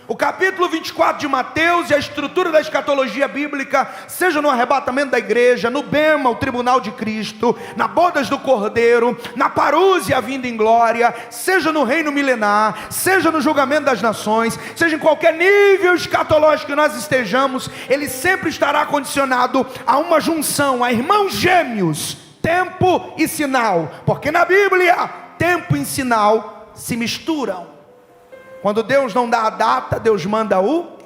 O capítulo 24 de Mateus e a estrutura da escatologia bíblica, seja no arrebatamento da igreja, no bema, o tribunal de Cristo, na bodas do Cordeiro, na parúzia, a vinda em glória, seja no reino milenar, seja no julgamento das nações, seja em qualquer nível escatológico que nós estejamos, ele sempre estará condicionado a uma junção, a irmãos gêmeos, tempo e sinal, porque na Bíblia, tempo e sinal se misturam. Quando Deus não dá a data, Deus manda o...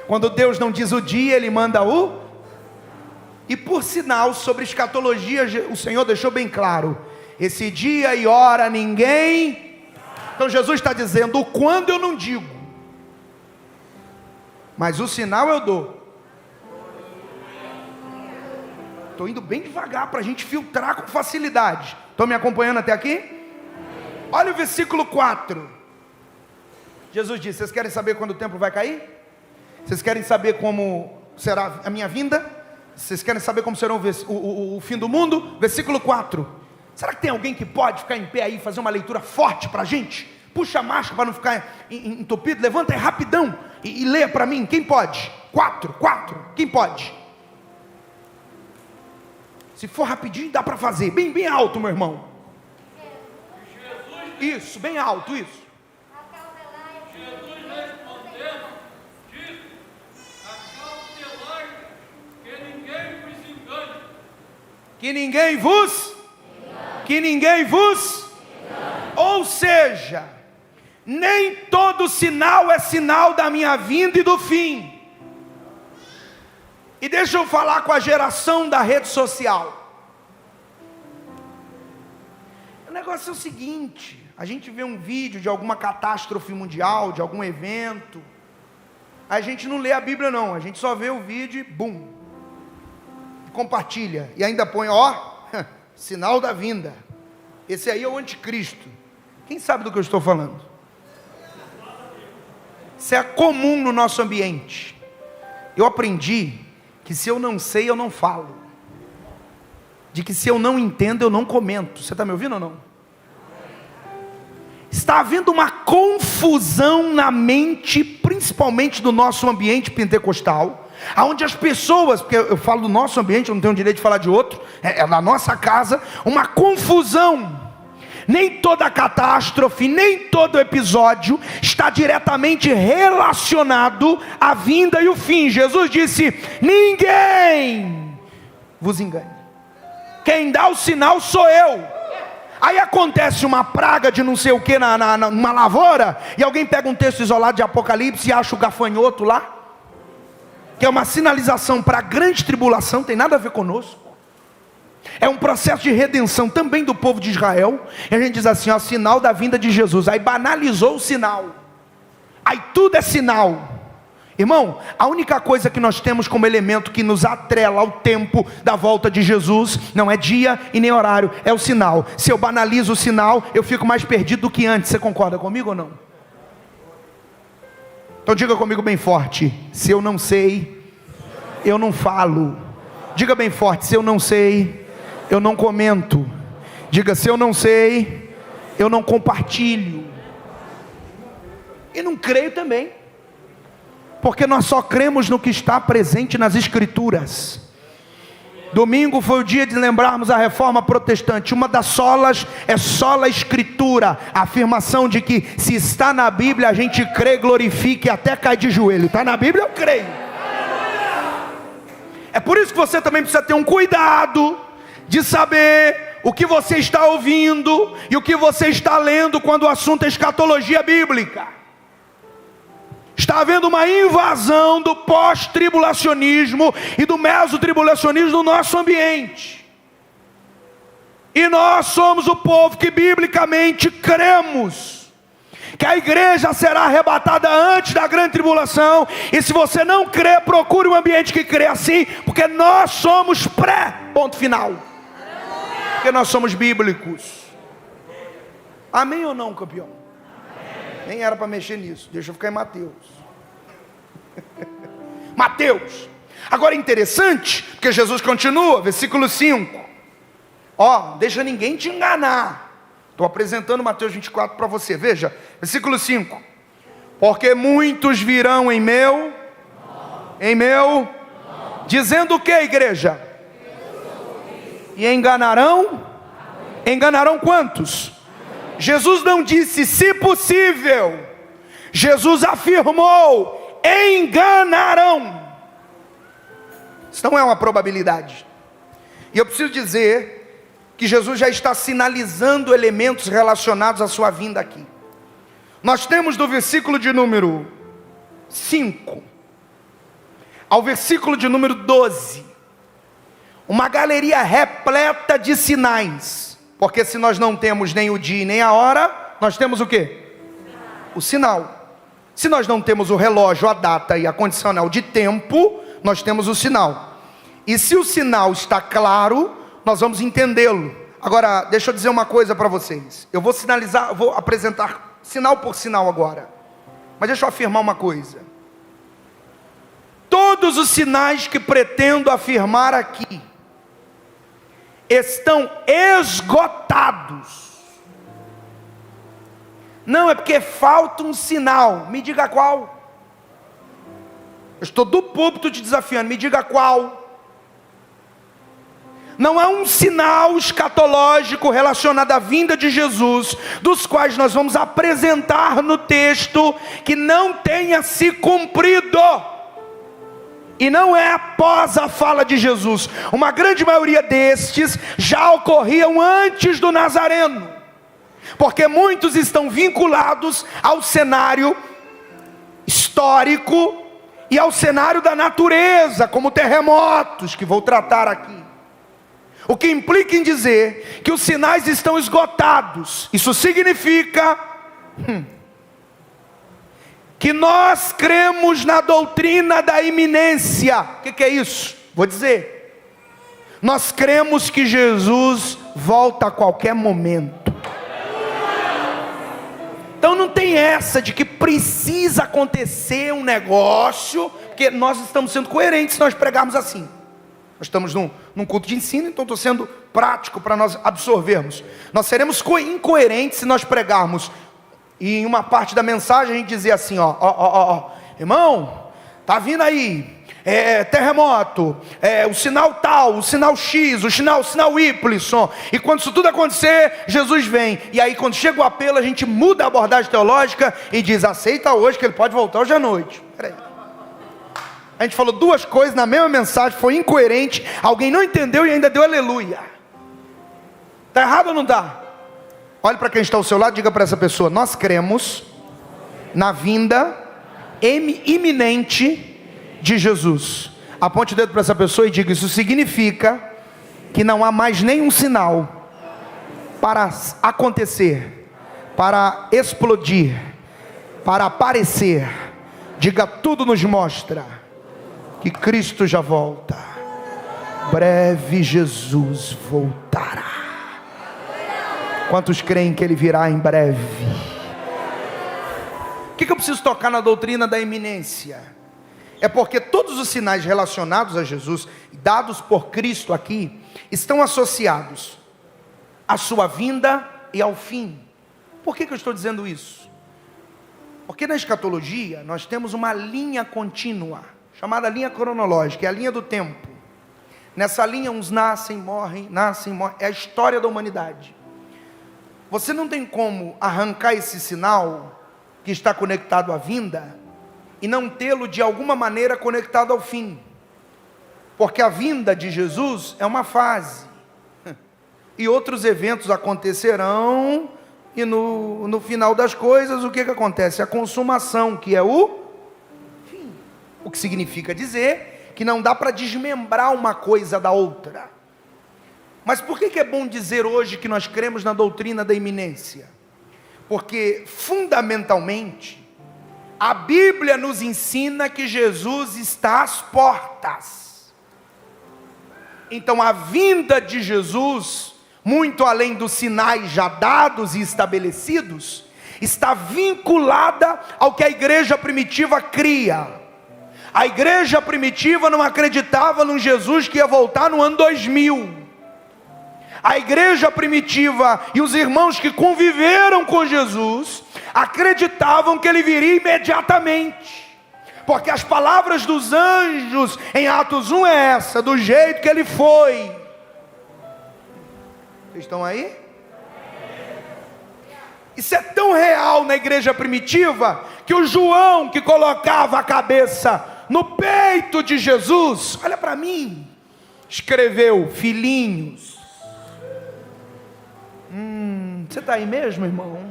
Quando Deus não diz o dia, Ele manda o... E por sinal, sobre escatologia, o Senhor deixou bem claro: esse dia e hora ninguém... Então Jesus está dizendo: o quando eu não digo, mas o sinal eu dou. Estou indo bem devagar para a gente filtrar com facilidade. Estão me acompanhando até aqui? Olha o versículo 4. Jesus disse: vocês querem saber quando o templo vai cair? Vocês querem saber como será a minha vinda? Vocês querem saber como será o fim do mundo? Versículo 4. Será que tem alguém que pode ficar em pé aí e fazer uma leitura forte para a gente? Puxa a máscara para não ficar entupido. Levanta aí rapidão e leia para mim. Quem pode? 4. Quem pode? Se for rapidinho dá para fazer. Bem alto, meu irmão. Isso, bem alto, isso. Jesus respondendo, disse: acautelai, que ninguém vos engane. Que ninguém vos? Ou Ou seja, nem todo sinal é sinal da minha vinda e do fim. E deixa eu falar com a geração da rede social. O negócio é o seguinte: a gente vê um vídeo de alguma catástrofe mundial, de algum evento, a gente não lê a Bíblia não, a gente só vê o vídeo e bum, compartilha, e ainda põe, ó, sinal da vinda, esse aí é o anticristo. Quem sabe do que eu estou falando? Isso é comum no nosso ambiente. Eu aprendi que se eu não sei, eu não falo, de que se eu não entendo, eu não comento. Você está me ouvindo ou não? Está havendo uma confusão na mente, principalmente do nosso ambiente pentecostal, onde as pessoas, porque eu falo do nosso ambiente, eu não tenho direito de falar de outro, é na nossa casa, uma confusão. Nem toda catástrofe, nem todo episódio está diretamente relacionado à vinda e o fim. Jesus disse: ninguém vos engane, quem dá o sinal sou eu. Aí acontece uma praga de não sei o que numa lavoura, e alguém pega um texto isolado de Apocalipse e acha o gafanhoto lá, que é uma sinalização para a grande tribulação, tem nada a ver conosco. É um processo de redenção também do povo de Israel. E a gente diz assim, ó, sinal da vinda de Jesus. Aí banalizou o sinal, aí tudo é sinal. Irmão, a única coisa que nós temos como elemento que nos atrela ao tempo da volta de Jesus, não é dia e nem horário, é o sinal. Se eu banalizo o sinal, eu fico mais perdido do que antes. Você concorda comigo ou não? Então diga comigo bem forte: se eu não sei, eu não falo. Diga bem forte: se eu não sei, eu não comento. Diga: se eu não sei, eu não compartilho. E não creio também, porque nós só cremos no que está presente nas Escrituras. Domingo foi o dia de lembrarmos a reforma protestante. Uma das solas é sola Escritura, a afirmação de que se está na Bíblia a gente crê, glorifica e até cai de joelho. Está na Bíblia, eu creio. É por isso que você também precisa ter um cuidado de saber o que você está ouvindo e o que você está lendo quando o assunto é escatologia bíblica. Está havendo uma invasão do pós-tribulacionismo e do mesotribulacionismo no nosso ambiente. E nós somos o povo que biblicamente cremos que a igreja será arrebatada antes da grande tribulação. E se você não crê, procure um ambiente que crê assim, porque nós somos ponto final. Porque nós somos bíblicos. Amém ou não, campeão? Nem era para mexer nisso, deixa eu ficar em Mateus. Mateus. Agora é interessante, porque Jesus continua, versículo 5. Ó, deixa ninguém te enganar. Estou apresentando Mateus 24 para você. Veja, versículo 5. Porque muitos virão em meu, dizendo o que, igreja? E enganarão quantos? Jesus não disse se possível, Jesus afirmou: enganarão. Isso não é uma probabilidade. E eu preciso dizer que Jesus já está sinalizando elementos relacionados à sua vinda aqui. Nós temos do versículo de número 5 ao versículo de número 12 uma galeria repleta de sinais. Porque se nós não temos nem o dia e nem a hora, nós temos o quê? O sinal. Se nós não temos o relógio, a data e a condicional de tempo, nós temos o sinal. E se o sinal está claro, nós vamos entendê-lo. Agora, deixa eu dizer uma coisa para vocês. Eu vou sinalizar, eu vou apresentar sinal por sinal agora. Mas deixa eu afirmar uma coisa. Todos os sinais que pretendo afirmar aqui estão esgotados. Não é porque falta um sinal. Me diga qual. Eu estou do púlpito te desafiando. Me diga qual. Não há um sinal escatológico relacionado à vinda de Jesus, dos quais nós vamos apresentar no texto, que não tenha se cumprido. E não é após a fala de Jesus. Uma grande maioria destes já ocorriam antes do Nazareno. Porque muitos estão vinculados ao cenário histórico e ao cenário da natureza, como terremotos, que vou tratar aqui. O que implica em dizer que os sinais estão esgotados. Isso significa que nós cremos na doutrina da iminência. O que é isso? Vou dizer. Nós cremos que Jesus volta a qualquer momento. Então não tem essa de que precisa acontecer um negócio, porque nós estamos sendo coerentes se nós pregarmos assim. Nós estamos num culto de ensino, então estou sendo prático para nós absorvermos. Nós seremos incoerentes se nós pregarmos e em uma parte da mensagem a gente dizer assim, irmão, tá vindo aí, terremoto, o sinal tal, o sinal X, o sinal Y, e quando isso tudo acontecer, Jesus vem. E aí quando chega o apelo, a gente muda a abordagem teológica e diz, aceita hoje que ele pode voltar hoje à noite. Peraí. A gente falou duas coisas na mesma mensagem, foi incoerente, alguém não entendeu e ainda deu aleluia. Está errado ou não está? Olhe para quem está ao seu lado e diga para essa pessoa, nós cremos na vinda iminente de Jesus. Aponte o dedo para essa pessoa e diga, isso significa que não há mais nenhum sinal para acontecer, para explodir, para aparecer. Diga, tudo nos mostra que Cristo já volta. Breve Jesus voltará. Quantos creem que Ele virá em breve? O que eu preciso tocar na doutrina da iminência? É porque todos os sinais relacionados a Jesus, dados por Cristo aqui, estão associados à sua vinda e ao fim. Por que eu estou dizendo isso? Porque na escatologia nós temos uma linha contínua, chamada linha cronológica, é a linha do tempo. Nessa linha uns nascem, morrem, é a história da humanidade. Você não tem como arrancar esse sinal que está conectado à vinda e não tê-lo de alguma maneira conectado ao fim. Porque a vinda de Jesus é uma fase. E outros eventos acontecerão e no final das coisas o que acontece? A consumação, que é o fim. O que significa dizer que não dá para desmembrar uma coisa da outra. Mas por que é bom dizer hoje que nós cremos na doutrina da iminência? Porque fundamentalmente a Bíblia nos ensina que Jesus está às portas. Então a vinda de Jesus, muito além dos sinais já dados e estabelecidos, está vinculada ao que a igreja primitiva cria. A igreja primitiva não acreditava num Jesus que ia voltar no ano 2000. A igreja primitiva e os irmãos que conviveram com Jesus acreditavam que ele viria imediatamente, porque as palavras dos anjos em Atos 1 é essa, do jeito que ele foi. Vocês estão aí? Isso é tão real na igreja primitiva que o João, que colocava a cabeça no peito de Jesus, olha para mim, escreveu: filhinhos. Você está aí mesmo, irmão?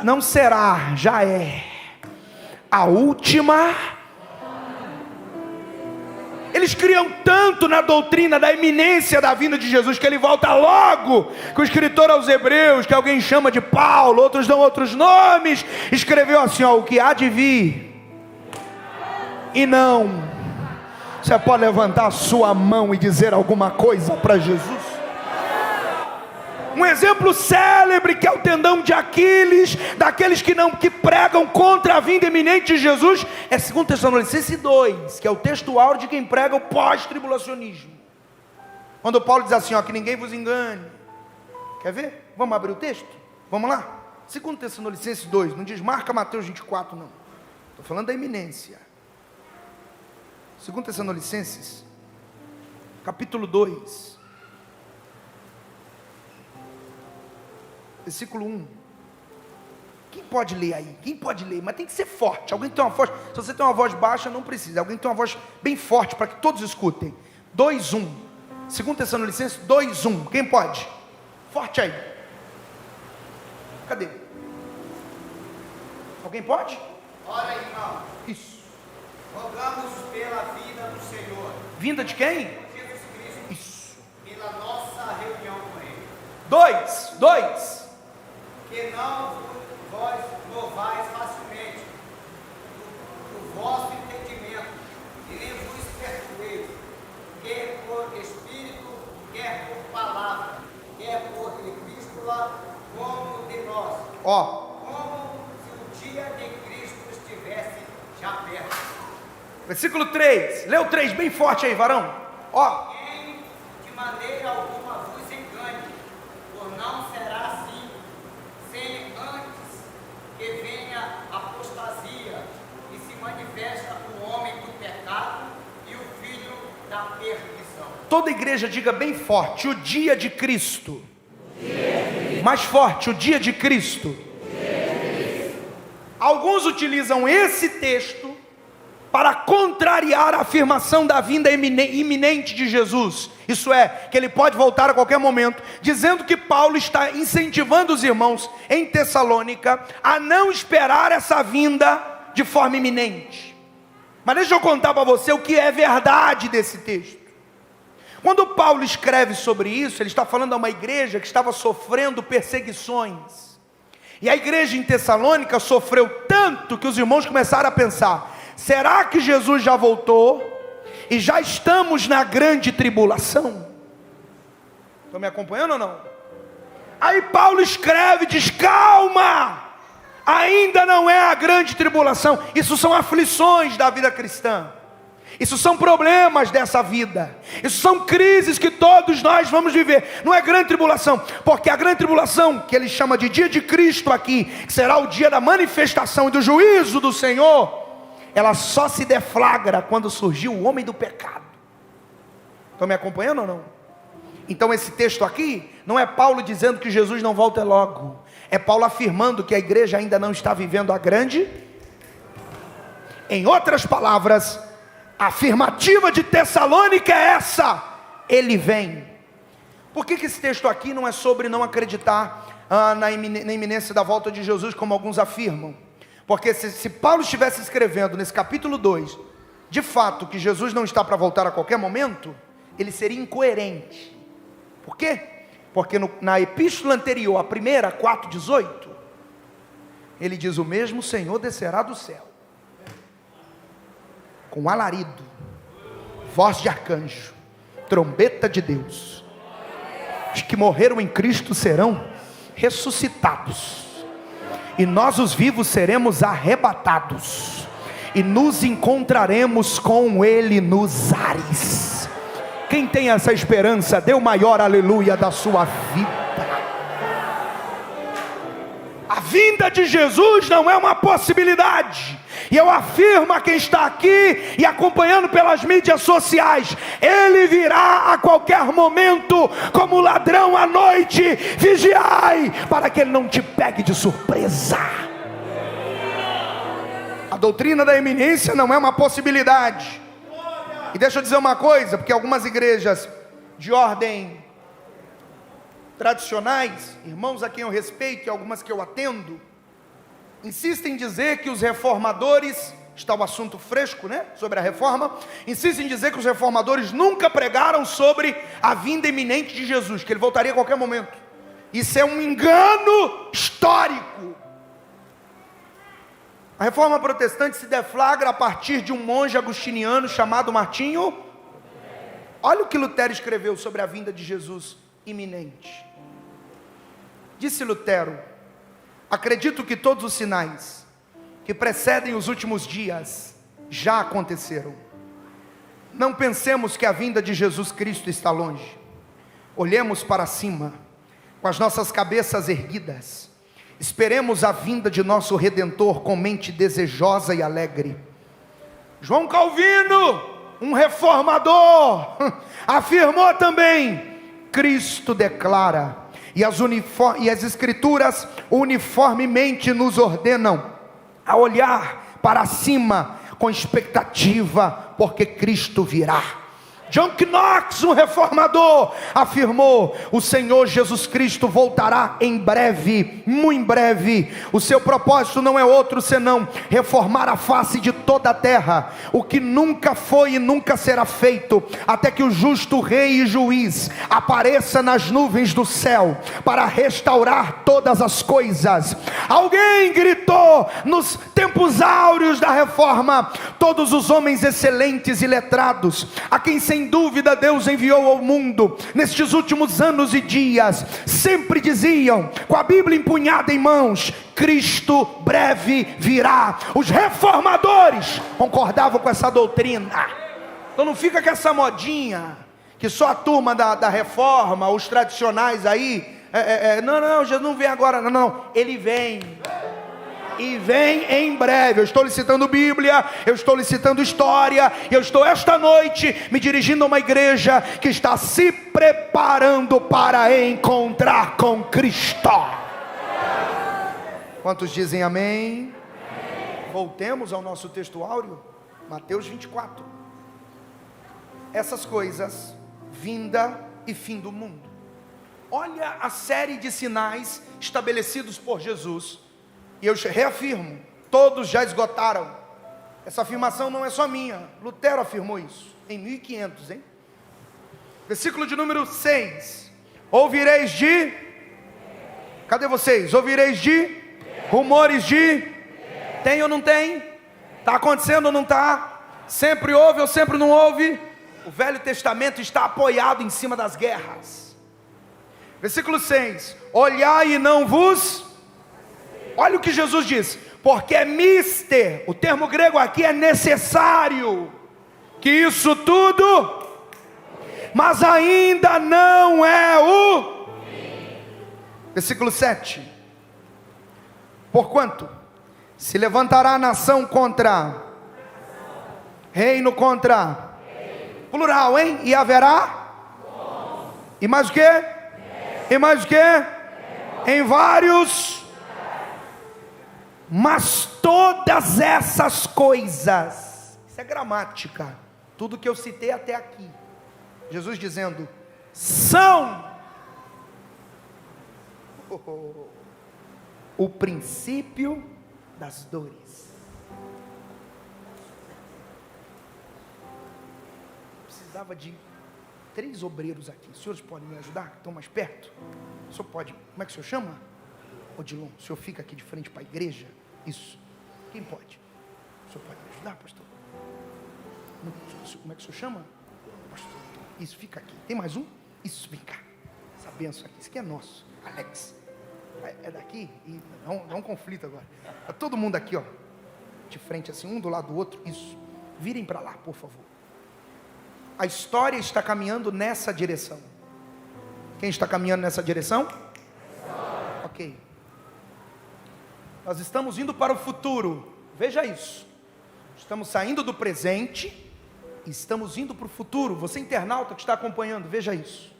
Não será, já é a última. Eles criam tanto na doutrina da iminência da vinda de Jesus, que ele volta logo. Que o escritor aos Hebreus, que alguém chama de Paulo, outros dão outros nomes, escreveu assim, ó: o que há de vir e não. Você pode levantar a sua mão e dizer alguma coisa para Jesus? Um exemplo célebre que é o tendão de Aquiles, daqueles que pregam contra a vinda iminente de Jesus, é 2 Tessalonicenses 2, que é o texto áureo de quem prega o pós-tribulacionismo. Quando Paulo diz assim, ó, que ninguém vos engane. Quer ver? Vamos abrir o texto? Vamos lá? 2 Tessalonicenses 2, não diz marca Mateus 24 não. Estou falando da iminência. 2 Tessalonicenses, capítulo 2. Versículo 1. Quem pode ler aí? Quem pode ler? Mas tem que ser forte. Alguém que tem uma voz. Se você tem uma voz baixa, não precisa. Alguém que tem uma voz bem forte para que todos escutem. 2:1. 2 Tessalonicenses 2:1. Quem pode? Forte aí. Cadê? Alguém pode? Ora, irmão, Isso. rogamos pela vida do Senhor, Vinda de quem? Jesus Cristo, Isso. pela nossa reunião com Ele, 2. que não vós movais facilmente o vosso entendimento, e nem vos perdoeis, quer por Espírito, quer por palavra, quer por epístola, como de nós, Ó, como se o dia de Cristo estivesse já perto. versículo 3. Lê o 3 bem forte aí, varão. Ó, Quem de maneira alguma vos engane, por não será assim, sem antes que venha a apostasia e se manifesta o homem do pecado e o filho da perdição. toda igreja diga bem forte: o dia de Cristo. Mais forte: o dia de Cristo. Alguns utilizam esse texto para contrariar a afirmação da vinda iminente de Jesus. Isso é, que ele pode voltar a qualquer momento, dizendo que Paulo está incentivando os irmãos em Tessalônica a não esperar essa vinda de forma iminente. Mas deixa eu contar para você o que é verdade desse texto. Quando Paulo escreve sobre isso, ele está falando a uma igreja que estava sofrendo perseguições. E a igreja em Tessalônica sofreu tanto que os irmãos começaram a pensar: será que Jesus já voltou e já estamos na grande tribulação? Estão me acompanhando ou não? Aí Paulo escreve e diz: calma, ainda não é a grande tribulação. Isso são aflições da vida cristã. Isso são problemas dessa vida. Isso são crises que todos nós vamos viver. Não é grande tribulação, porque a grande tribulação, que ele chama de dia de Cristo aqui, que será o dia da manifestação e do juízo do Senhor, ela só se deflagra quando surgiu o homem do pecado. Estão me acompanhando ou não? Então esse texto aqui não é Paulo dizendo que Jesus não volta logo. É Paulo afirmando que a igreja ainda não está vivendo a grande. Em outras palavras, a afirmativa de Tessalônica é essa: ele vem. Por que esse texto aqui não é sobre não acreditar na iminência da volta de Jesus, como alguns afirmam? Porque se Paulo estivesse escrevendo nesse capítulo 2, de fato, que Jesus não está para voltar a qualquer momento, ele seria incoerente. Por quê? Porque na epístola anterior, a primeira, 4:18, ele diz: o mesmo Senhor descerá do céu, com alarido, voz de arcanjo, trombeta de Deus. Os que morreram em Cristo serão ressuscitados, e nós os vivos seremos arrebatados, e nos encontraremos com Ele nos ares. Quem tem essa esperança, dê o maior aleluia da sua vida. A vinda de Jesus não é uma possibilidade. E eu afirmo a quem está aqui e acompanhando pelas mídias sociais: ele virá a qualquer momento, como ladrão à noite. Vigiai, para que ele não te pegue de surpresa. A doutrina da iminência não é uma possibilidade. E deixa eu dizer uma coisa, porque algumas igrejas de ordem tradicionais, irmãos a quem eu respeito e algumas que eu atendo, insistem em dizer que os reformadores, está o assunto fresco, né, sobre a reforma, insistem em dizer que os reformadores nunca pregaram sobre a vinda iminente de Jesus, que ele voltaria a qualquer momento. Isso é um engano histórico. A reforma protestante se deflagra a partir de um monge agostiniano chamado Martinho. Olha o que Lutero escreveu sobre a vinda de Jesus iminente. Disse Lutero: acredito que todos os sinais que precedem os últimos dias já aconteceram. Não pensemos que a vinda de Jesus Cristo está longe. Olhemos para cima, com as nossas cabeças erguidas. Esperemos a vinda de nosso Redentor com mente desejosa e alegre. João Calvino, um reformador, afirmou também: Cristo declara, e as Escrituras uniformemente nos ordenam a olhar para cima com expectativa, porque Cristo virá. John Knox, um reformador, afirmou: o Senhor Jesus Cristo voltará em breve, muito em breve. O seu propósito não é outro senão reformar a face de toda a terra, o que nunca foi e nunca será feito, até que o justo rei e juiz apareça nas nuvens do céu, para restaurar todas as coisas. Alguém gritou nos tempos áureos da reforma: todos os homens excelentes e letrados, a quem sem dúvida Deus enviou ao mundo nestes últimos anos e dias, sempre diziam, com a Bíblia empunhada em mãos: Cristo breve virá. Os reformadores concordavam com essa doutrina. Então não fica com essa modinha que só a turma da reforma, os tradicionais aí, não, Jesus não vem agora, não, ele vem. E vem em breve. Eu estou lhe citando Bíblia, eu estou lhe citando história, e eu estou esta noite me dirigindo a uma igreja que está se preparando para encontrar com Cristo. Quantos dizem amém? Voltemos ao nosso texto áureo, Mateus 24. Essas coisas, vinda e fim do mundo. Olha a série de sinais estabelecidos por Jesus. E eu reafirmo, todos já esgotaram. Essa afirmação não é só minha, Lutero afirmou isso, em 1500, hein? Versículo de número 6. Ouvireis de... Cadê vocês? Ouvireis de... Rumores de... Tem ou não tem? Está acontecendo ou não está? Sempre houve ou sempre não houve? O Velho Testamento está apoiado em cima das guerras. Versículo 6. Olhai e não vos... Olha o que Jesus diz: porque é mister, o termo grego aqui é necessário, que isso tudo, mas ainda não é o... Versículo 7. Porquanto se levantará nação contra reino contra plural, hein? E haverá e mais o que? E mais o que? Em vários... Mas todas essas coisas, isso é gramática, tudo que eu citei até aqui, Jesus dizendo, são o princípio das dores. Precisava de 3 obreiros aqui. Os senhores podem me ajudar? Estão mais perto? O senhor pode, como é que o senhor chama? Odilon, o senhor fica aqui de frente para a igreja? Isso. Quem pode? O senhor pode me ajudar, pastor? Como é que o senhor chama? Pastor. Isso, fica aqui. Tem mais um? Isso, vem cá. Essa benção aqui, isso aqui é nosso. Alex. É daqui? E não é um conflito agora. Está todo mundo aqui, ó. De frente assim, um do lado do outro. Isso. Virem para lá, por favor. A história está caminhando nessa direção. Quem está caminhando nessa direção? Ok. Nós estamos indo para o futuro. Veja isso. Estamos saindo do presente e estamos indo para o futuro. Você internauta que está acompanhando, veja isso.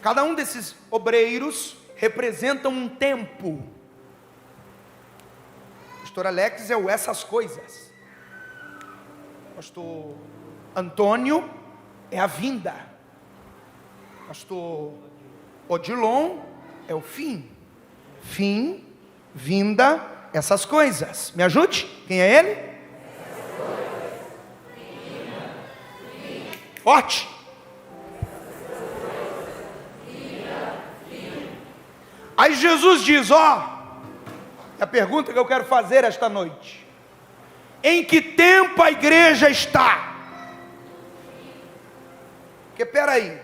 Cada um desses obreiros representa um tempo. Pastor Alex é o essas coisas. Pastor Antônio é a vinda. Pastor Odilon é o fim. Fim, vinda, essas coisas. Me ajude? Quem é ele? Forte. Aí Jesus diz, ó, a pergunta que eu quero fazer esta noite: em que tempo a igreja está? Porque peraí,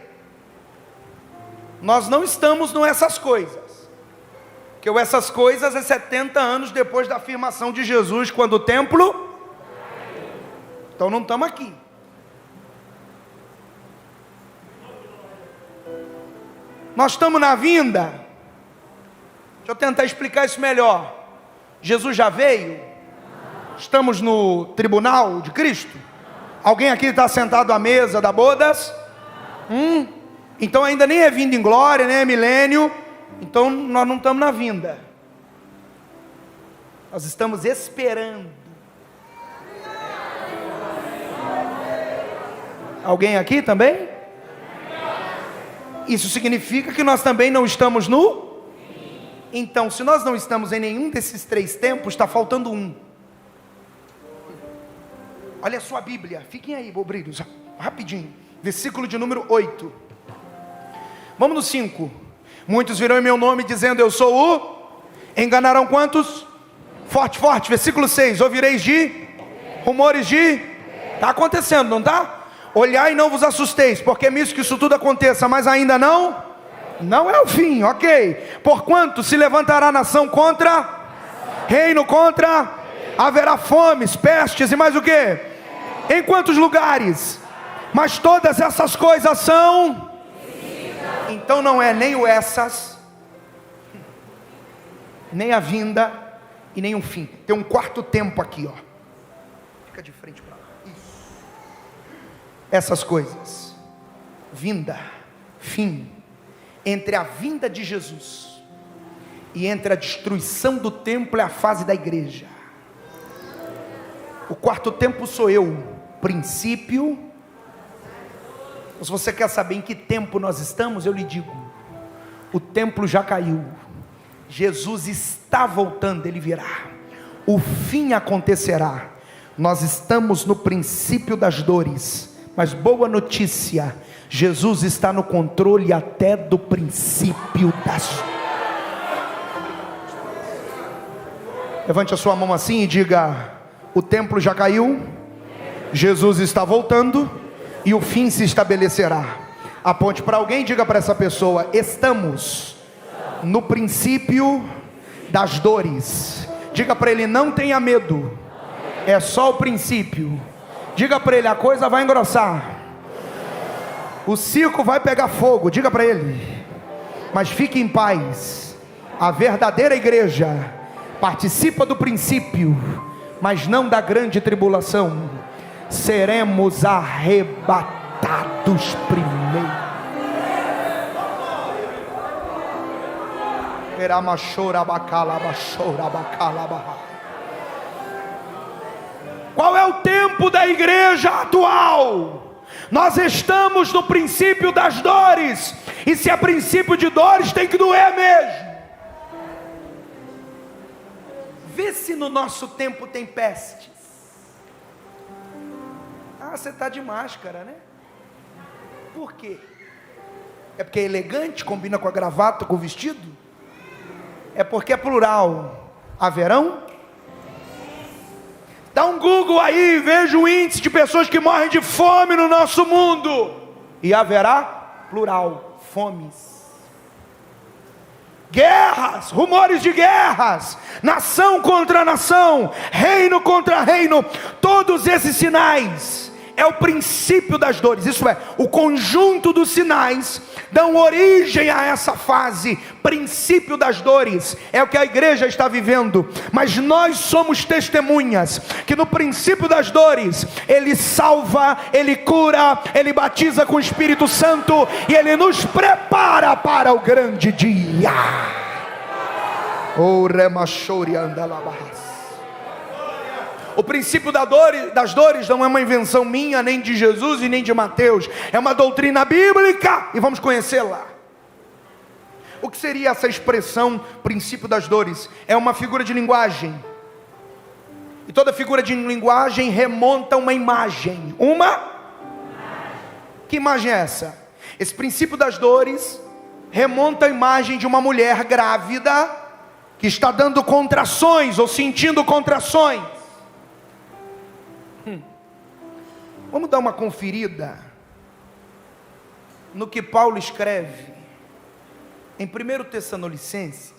nós não estamos no essas coisas. Que o essas coisas é 70 anos depois da afirmação de Jesus, quando o templo... Então não estamos aqui. Nós estamos na vinda. Deixa eu tentar explicar isso melhor. Jesus já veio? Estamos no tribunal de Cristo? Alguém aqui está sentado à mesa da bodas? Então ainda nem é vinda em glória, nem é milênio. Então nós não estamos na vinda. Nós estamos esperando. Alguém aqui também? Isso significa que nós também não estamos no? Então, se nós não estamos em nenhum desses 3 tempos, está faltando um. Olha a sua Bíblia, fiquem aí, obreiros, rapidinho. Versículo de número 8. Vamos no 5. Muitos virão em meu nome dizendo eu sou o... Enganarão quantos? Forte, forte. Versículo 6. Ouvireis de rumores de... Está acontecendo, não está? Olhai e não vos assusteis, porque é mesmo que isso tudo aconteça, mas ainda não é o fim, ok? Porquanto se levantará nação contra, reino contra, haverá fomes, pestes e mais o que? Em quantos lugares? Mas todas essas coisas são... Então não é nem o essas, nem a vinda e nem o fim. Tem um quarto tempo aqui, ó. Fica de frente para lá. Isso. Essas coisas, vinda, fim, entre a vinda de Jesus e entre a destruição do templo é a fase da igreja. O quarto tempo sou eu, princípio. Se você quer saber em que tempo nós estamos, eu lhe digo: o templo já caiu, Jesus está voltando, ele virá, o fim acontecerá. Nós estamos no princípio das dores, mas boa notícia, Jesus está no controle até do princípio das... Levante a sua mão assim e diga: o templo já caiu, Jesus está voltando e o fim se estabelecerá. Aponte para alguém e diga para essa pessoa: estamos no princípio das dores. Diga para ele: não tenha medo, é só o princípio. Diga para ele: a coisa vai engrossar, o circo vai pegar fogo. Diga para ele: mas fique em paz, a verdadeira igreja participa do princípio, mas não da grande tribulação. Seremos arrebatados primeiro. Qual é o tempo da igreja atual? Nós estamos no princípio das dores, e se é princípio de dores, tem que doer mesmo. Vê se no nosso tempo tem pestes. Ah, você está de máscara, né? Por quê? É porque é elegante, combina com a gravata, com o vestido? É porque é plural. Haverão? Dá um Google aí e veja o índice de pessoas que morrem de fome no nosso mundo. E haverá plural, fomes. Guerras, rumores de guerras, nação contra nação, reino contra reino. Todos esses sinais é o princípio das dores. Isso é, o conjunto dos sinais dão origem a essa fase, princípio das dores. É o que a igreja está vivendo. Mas nós somos testemunhas que no princípio das dores Ele salva, Ele cura, Ele batiza com o Espírito Santo e Ele nos prepara para o grande dia. Oh, remachori andalabas. O princípio das dores não é uma invenção minha, nem de Jesus e nem de Mateus. É uma doutrina bíblica e vamos conhecê-la. O que seria essa expressão, princípio das dores? É uma figura de linguagem. E toda figura de linguagem remonta a uma imagem. Que imagem é essa? Esse princípio das dores remonta a imagem de uma mulher grávida que está dando contrações ou sentindo contrações. Vamos dar uma conferida no que Paulo escreve em 1 Tessalonicenses,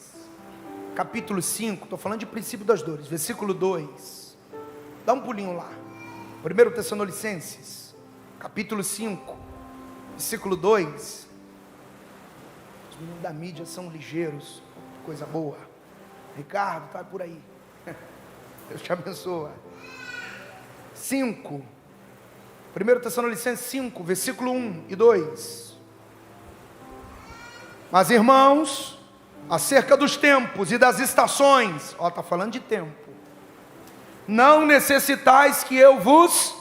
capítulo 5, estou falando de princípio das dores, versículo 2. Dá um pulinho lá. 1 Tessalonicenses, capítulo 5, versículo 2. Os meninos da mídia são ligeiros, coisa boa. Ricardo, está por aí. Deus te abençoe. 5. 1 Tessalonicenses 5, versículo 1 e 2. Mas irmãos, acerca dos tempos e das estações, está falando de tempo, não necessitais que eu vos...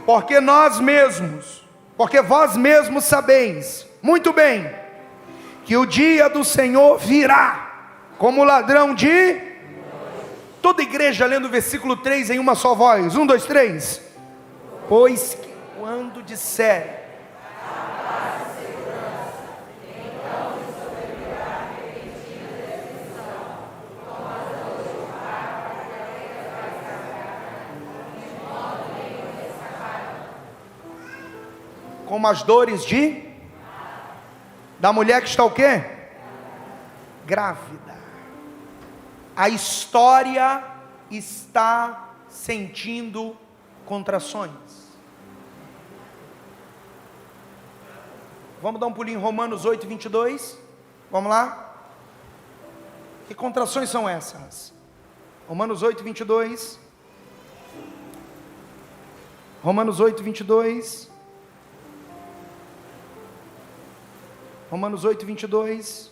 porque vós mesmos sabeis muito bem que o dia do Senhor virá como ladrão de... Toda igreja lendo o versículo 3 em uma só voz. 1, 2, 3. Pois que quando disser... como as dores da mulher que está o quê? Grávida. A história está sentindo contrações. Vamos dar um pulinho em Romanos 8, 22. Vamos lá. Que contrações são essas? Romanos 8, 22. Romanos 8, 22. Romanos 8, 22.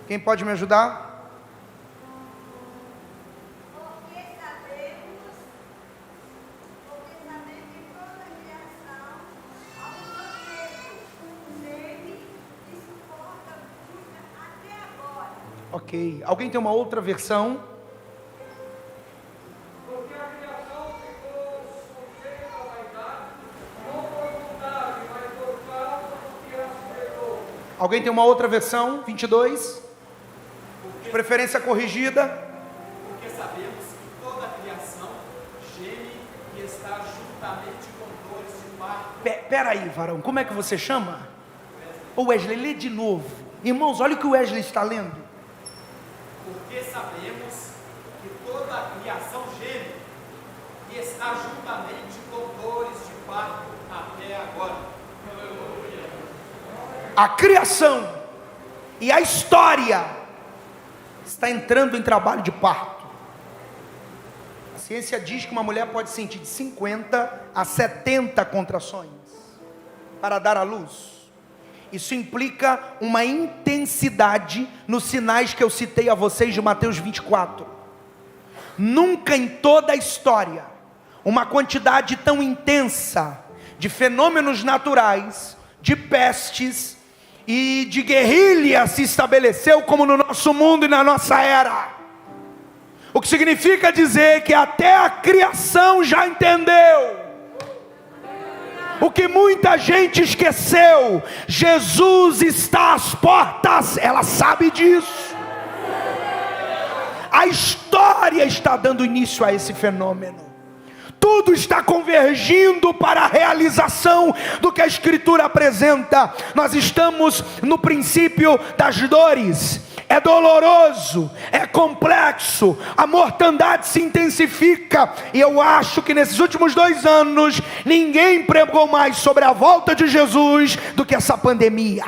Quem pode me ajudar? Porque sabemos que toda a criação, ao mesmo tempo, e suporta até agora. Ok. Alguém tem uma outra versão? Porque a criação ficou sujeita à vaidade, não por vontade, mas por causa do que a sujeitou. Alguém tem uma outra versão? 22. De preferência corrigida. Porque sabemos que toda a criação geme e está juntamente com dores de parto. Peraí, varão, como é que você chama? Ô Wesley, lê de novo. Irmãos, olha o que o Wesley está lendo. Porque sabemos que toda a criação geme e está juntamente com dores de parto até agora. A criação e a história está entrando em trabalho de parto. A ciência diz que uma mulher pode sentir de 50 a 70 contrações para dar à luz. Isso implica uma intensidade nos sinais que eu citei a vocês de Mateus 24. Nunca em toda a história uma quantidade tão intensa de fenômenos naturais, de pestes e de guerrilha se estabeleceu como no nosso mundo e na nossa era. O que significa dizer que até a criação já entendeu o que muita gente esqueceu. Jesus está às portas, ela sabe disso. A história está dando início a esse fenômeno. Tudo está convergindo para a realização do que a Escritura apresenta. Nós estamos no princípio das dores. É doloroso, é complexo, a mortandade se intensifica. E eu acho que nesses últimos 2 anos, ninguém pregou mais sobre a volta de Jesus do que essa pandemia.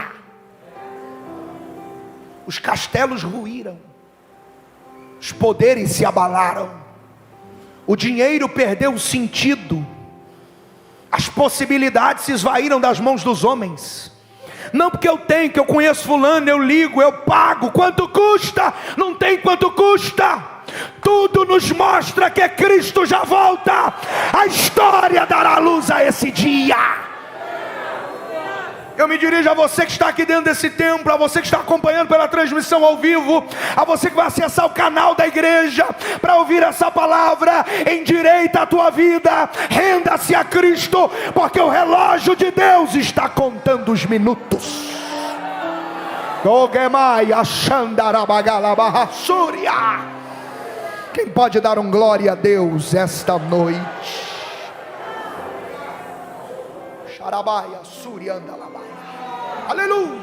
Os castelos ruíram, os poderes se abalaram. O dinheiro perdeu o sentido. As possibilidades se esvaíram das mãos dos homens. Não porque eu tenho, que eu conheço fulano, eu ligo, eu pago. Quanto custa? Não tem quanto custa. Tudo nos mostra que Cristo já volta. A história dará luz a esse dia. Eu me dirijo a você que está aqui dentro desse templo, a você que está acompanhando pela transmissão ao vivo, a você que vai acessar o canal da igreja para ouvir essa palavra. Endireita a tua vida, renda-se a Cristo, porque o relógio de Deus está contando os minutos. Quem pode dar um glória a Deus esta noite? Aleluia.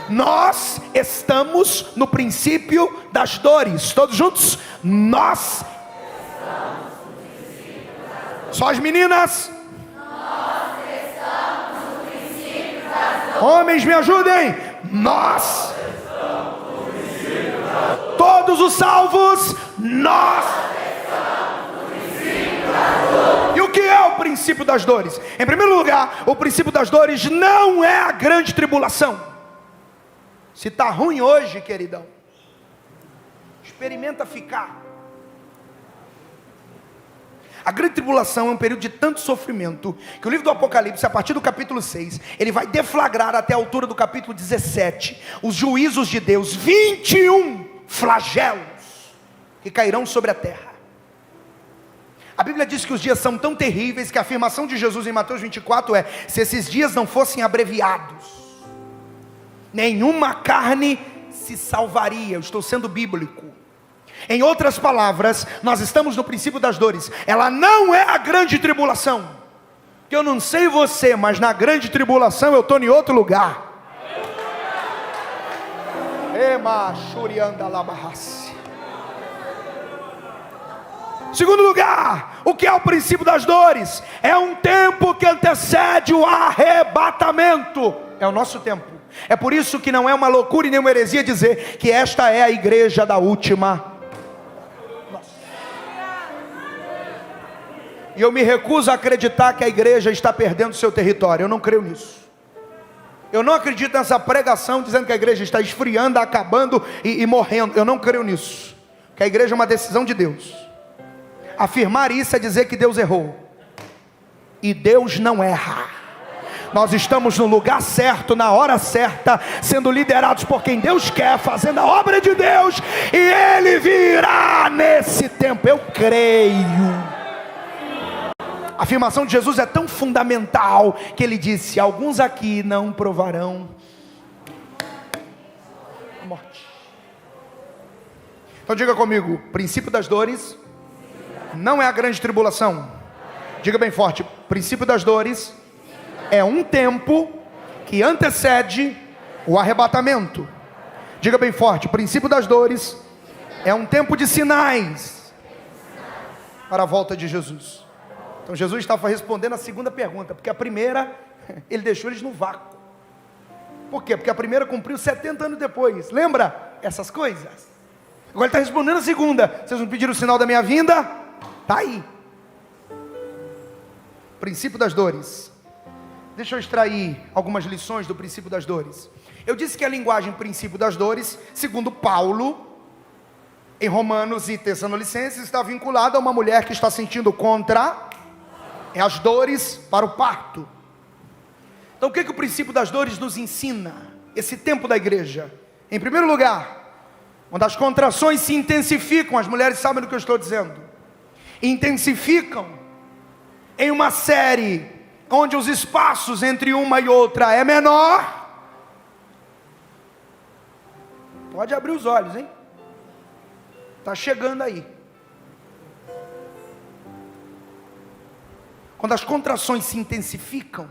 Nós estamos no princípio das dores. Todos juntos? Nós estamos no princípio das dores. Só as meninas? Nós estamos no princípio das dores. Homens, me ajudem. Nós estamos no princípio das dores. Todos os salvos? Nós estamos no princípio das dores. E o que é o princípio das dores? Em primeiro lugar, o princípio das dores não é a grande tribulação. Se está ruim hoje, queridão, experimenta ficar. A grande tribulação é um período de tanto sofrimento, que o livro do Apocalipse, a partir do capítulo 6, ele vai deflagrar até a altura do capítulo 17, os juízos de Deus, 21 flagelos que cairão sobre a terra. A Bíblia diz que os dias são tão terríveis, que a afirmação de Jesus em Mateus 24 é: se esses dias não fossem abreviados, nenhuma carne se salvaria. Eu estou sendo bíblico. Em outras palavras, nós estamos no princípio das dores. Ela não é a grande tribulação. Que eu não sei você, mas na grande tribulação eu estou em outro lugar. Segundo lugar, o que é o princípio das dores? É um tempo que antecede o arrebatamento. É o nosso tempo. É por isso que não é uma loucura e nem uma heresia dizer que esta é a igreja da última. E eu me recuso a acreditar que a igreja está perdendo seu território. Eu não creio nisso. Eu não acredito nessa pregação dizendo que a igreja está esfriando, acabando e morrendo. Eu não creio nisso. Que a igreja é uma decisão de Deus. Afirmar isso é dizer que Deus errou. E Deus não erra. Nós estamos no lugar certo, na hora certa, sendo liderados por quem Deus quer, fazendo a obra de Deus, e Ele virá nesse tempo. Eu creio. A afirmação de Jesus é tão fundamental que ele disse: alguns aqui não provarão a morte. Então diga comigo: princípio das dores não é a grande tribulação. Diga bem forte: princípio das dores é um tempo que antecede o arrebatamento. Diga bem forte: princípio das dores é um tempo de sinais para a volta de Jesus. Então Jesus estava respondendo a segunda pergunta, porque a primeira, ele deixou eles no vácuo. Por quê? Porque a primeira cumpriu 70 anos depois. Lembra essas coisas? Agora ele está respondendo a segunda. Vocês não pediram o sinal da minha vinda? Está aí. Princípio das dores. Deixa eu extrair algumas lições do princípio das dores. Eu disse que a linguagem princípio das dores, segundo Paulo, em Romanos e Tessalonicenses, está vinculada a uma mulher que está sentindo as dores para o parto. Então o que o princípio das dores nos ensina? Esse tempo da igreja. Em primeiro lugar, quando as contrações se intensificam, as mulheres sabem do que eu estou dizendo, intensificam em uma série onde os espaços entre uma e outra é menor. Pode abrir os olhos, hein? Está chegando aí. Quando as contrações se intensificam,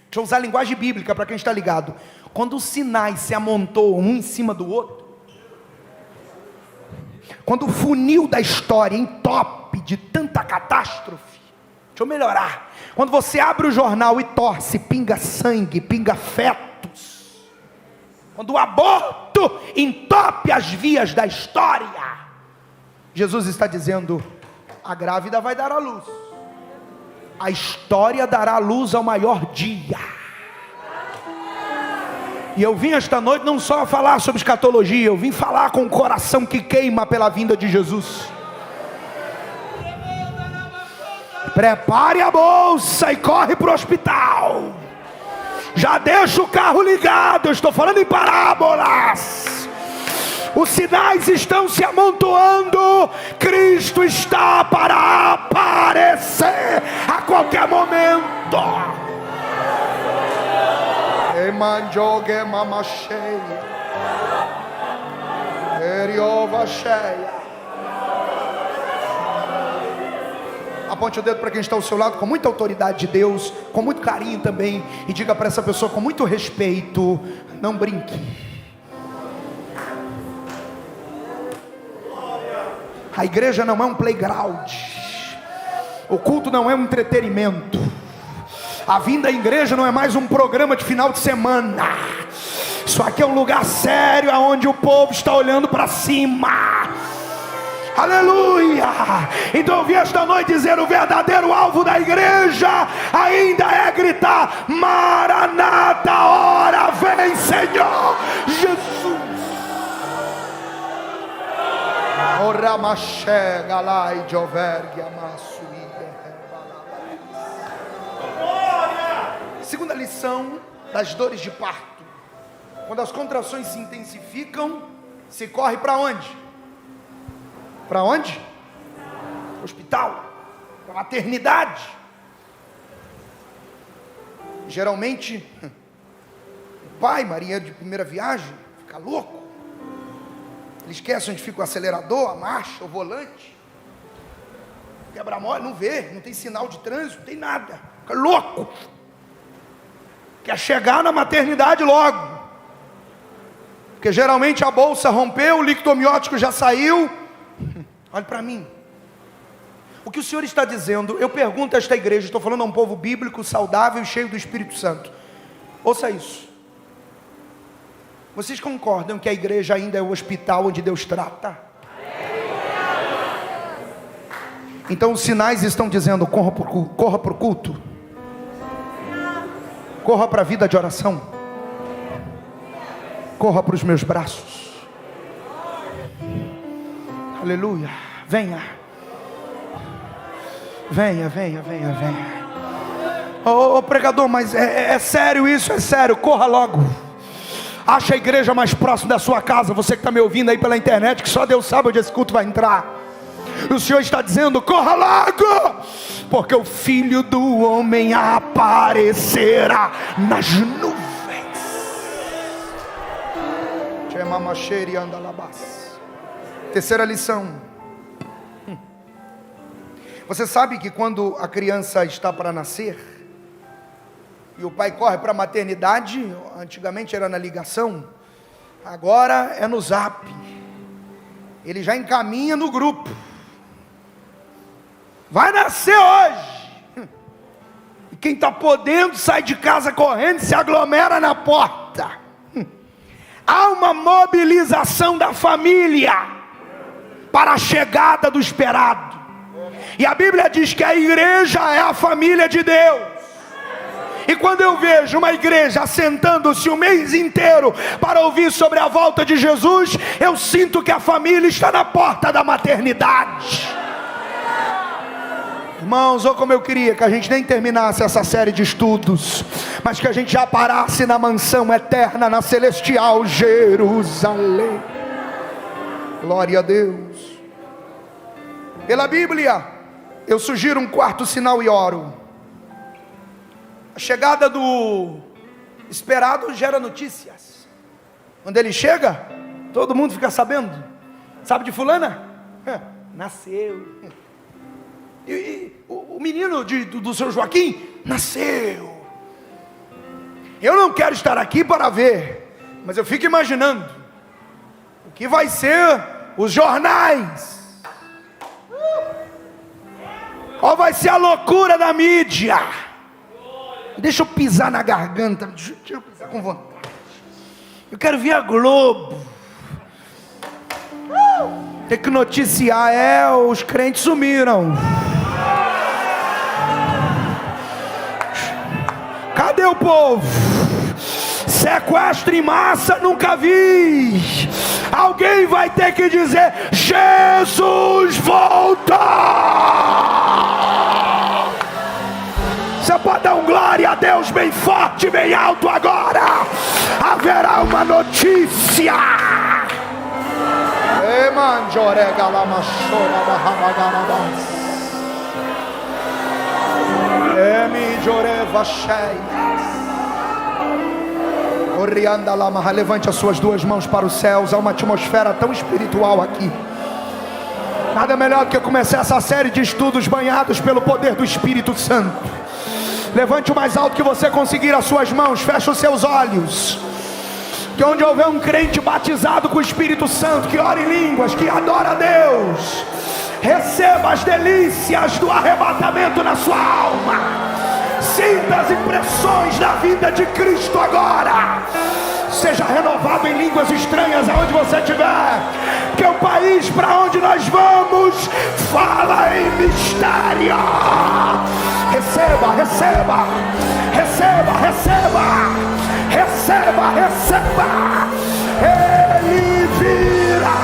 deixa eu usar a linguagem bíblica para quem está ligado. Quando os sinais se amontoam um em cima do outro, quando o funil da história entope de tanta catástrofe, deixa eu melhorar. Quando você abre o jornal e torce, pinga sangue, pinga fetos. Quando o aborto entope as vias da história, Jesus está dizendo: a grávida vai dar à luz. A história dará luz ao maior dia. E eu vim esta noite não só falar sobre escatologia, eu vim falar com o coração que queima pela vinda de Jesus. Prepare a bolsa e corre para o hospital. Já deixa o carro ligado, eu estou falando em parábolas. Os sinais estão se amontoando. Cristo está para aparecer a qualquer momento. Emanjoge mama cheia, eriova cheia. Aponte o dedo para quem está ao seu lado com muita autoridade de Deus, com muito carinho também, e diga para essa pessoa com muito respeito: não brinque. A igreja não é um playground. O culto não é um entretenimento. A vinda à igreja não é mais um programa de final de semana. Isso aqui é um lugar sério, onde o povo está olhando para cima. Aleluia! Então eu vim esta noite dizer: o verdadeiro alvo da igreja ainda é gritar: Maranata, ora vem Senhor Jesus. Ora machega lá e jovergue amassui. Segunda lição das dores de parto. Quando as contrações se intensificam, se corre para onde? Para onde? Hospital, para maternidade. Geralmente, o pai, Maria de primeira viagem, fica louco. Ele esquece onde fica o acelerador, a marcha, o volante. Quebra-mola, não vê, não tem sinal de trânsito, não tem nada. Fica louco. Quer chegar na maternidade logo. Porque geralmente a bolsa rompeu, o líquido amniótico já saiu. Olhe para mim. O que o Senhor está dizendo, eu pergunto a esta igreja, estou falando a um povo bíblico, saudável e cheio do Espírito Santo. Ouça isso. Vocês concordam que a igreja ainda é o hospital onde Deus trata? Então os sinais estão dizendo, corra para o culto. Corra para a vida de oração. Corra para os meus braços. Aleluia. Venha. Venha. Ô pregador, mas é sério isso? É sério, corra logo. Acha a igreja mais próxima da sua casa. Você que está me ouvindo aí pela internet, que só Deus sabe onde esse culto vai entrar. E o Senhor está dizendo, corra logo, porque o Filho do Homem aparecerá nas nuvens. Terceira lição. Você sabe que quando a criança está para nascer e o pai corre para a maternidade, antigamente era na ligação, agora é no zap. Ele já encaminha no grupo. Vai nascer hoje. E quem está podendo sai de casa correndo e se aglomera na porta. Há uma mobilização da família para a chegada do esperado. E a Bíblia diz que a igreja é a família de Deus. E quando eu vejo uma igreja sentando-se o mês inteiro para ouvir sobre a volta de Jesus, eu sinto que a família está na porta da maternidade. Irmãos, ou como eu queria que a gente nem terminasse essa série de estudos, mas que a gente já parasse na mansão eterna, na celestial Jerusalém. Glória a Deus. Pela Bíblia, eu sugiro um quarto sinal e oro. A chegada do esperado gera notícias. Quando ele chega, todo mundo fica sabendo. Sabe de fulana? Nasceu. E o menino do seu Joaquim nasceu. Eu não quero estar aqui para ver, mas eu fico imaginando o que vai ser os jornais. Qual vai ser a loucura da mídia? Deixa eu pisar na garganta. Deixa eu pisar com vontade. Eu quero ver a Globo. Tem que noticiar. Os crentes sumiram. Cadê o povo? Sequestro em massa, nunca vi. Alguém vai ter que dizer: Jesus volta. Você pode dar um glória a Deus bem forte, bem alto agora. Haverá uma notícia. Levante as suas duas mãos para os céus. Há uma atmosfera tão espiritual aqui. Nada melhor do que começar essa série de estudos banhados pelo poder do Espírito Santo. Levante o mais alto que você conseguir as suas mãos. Feche os seus olhos. Que onde houver um crente batizado com o Espírito Santo, que ora em línguas, que adora a Deus, receba as delícias do arrebatamento na sua alma. Sinta as impressões da vida de Cristo agora. Seja renovado em línguas estranhas aonde você estiver. Que o país para onde nós vamos fala em mistério. Receba, receba, receba, receba, receba, receba. Ele virá.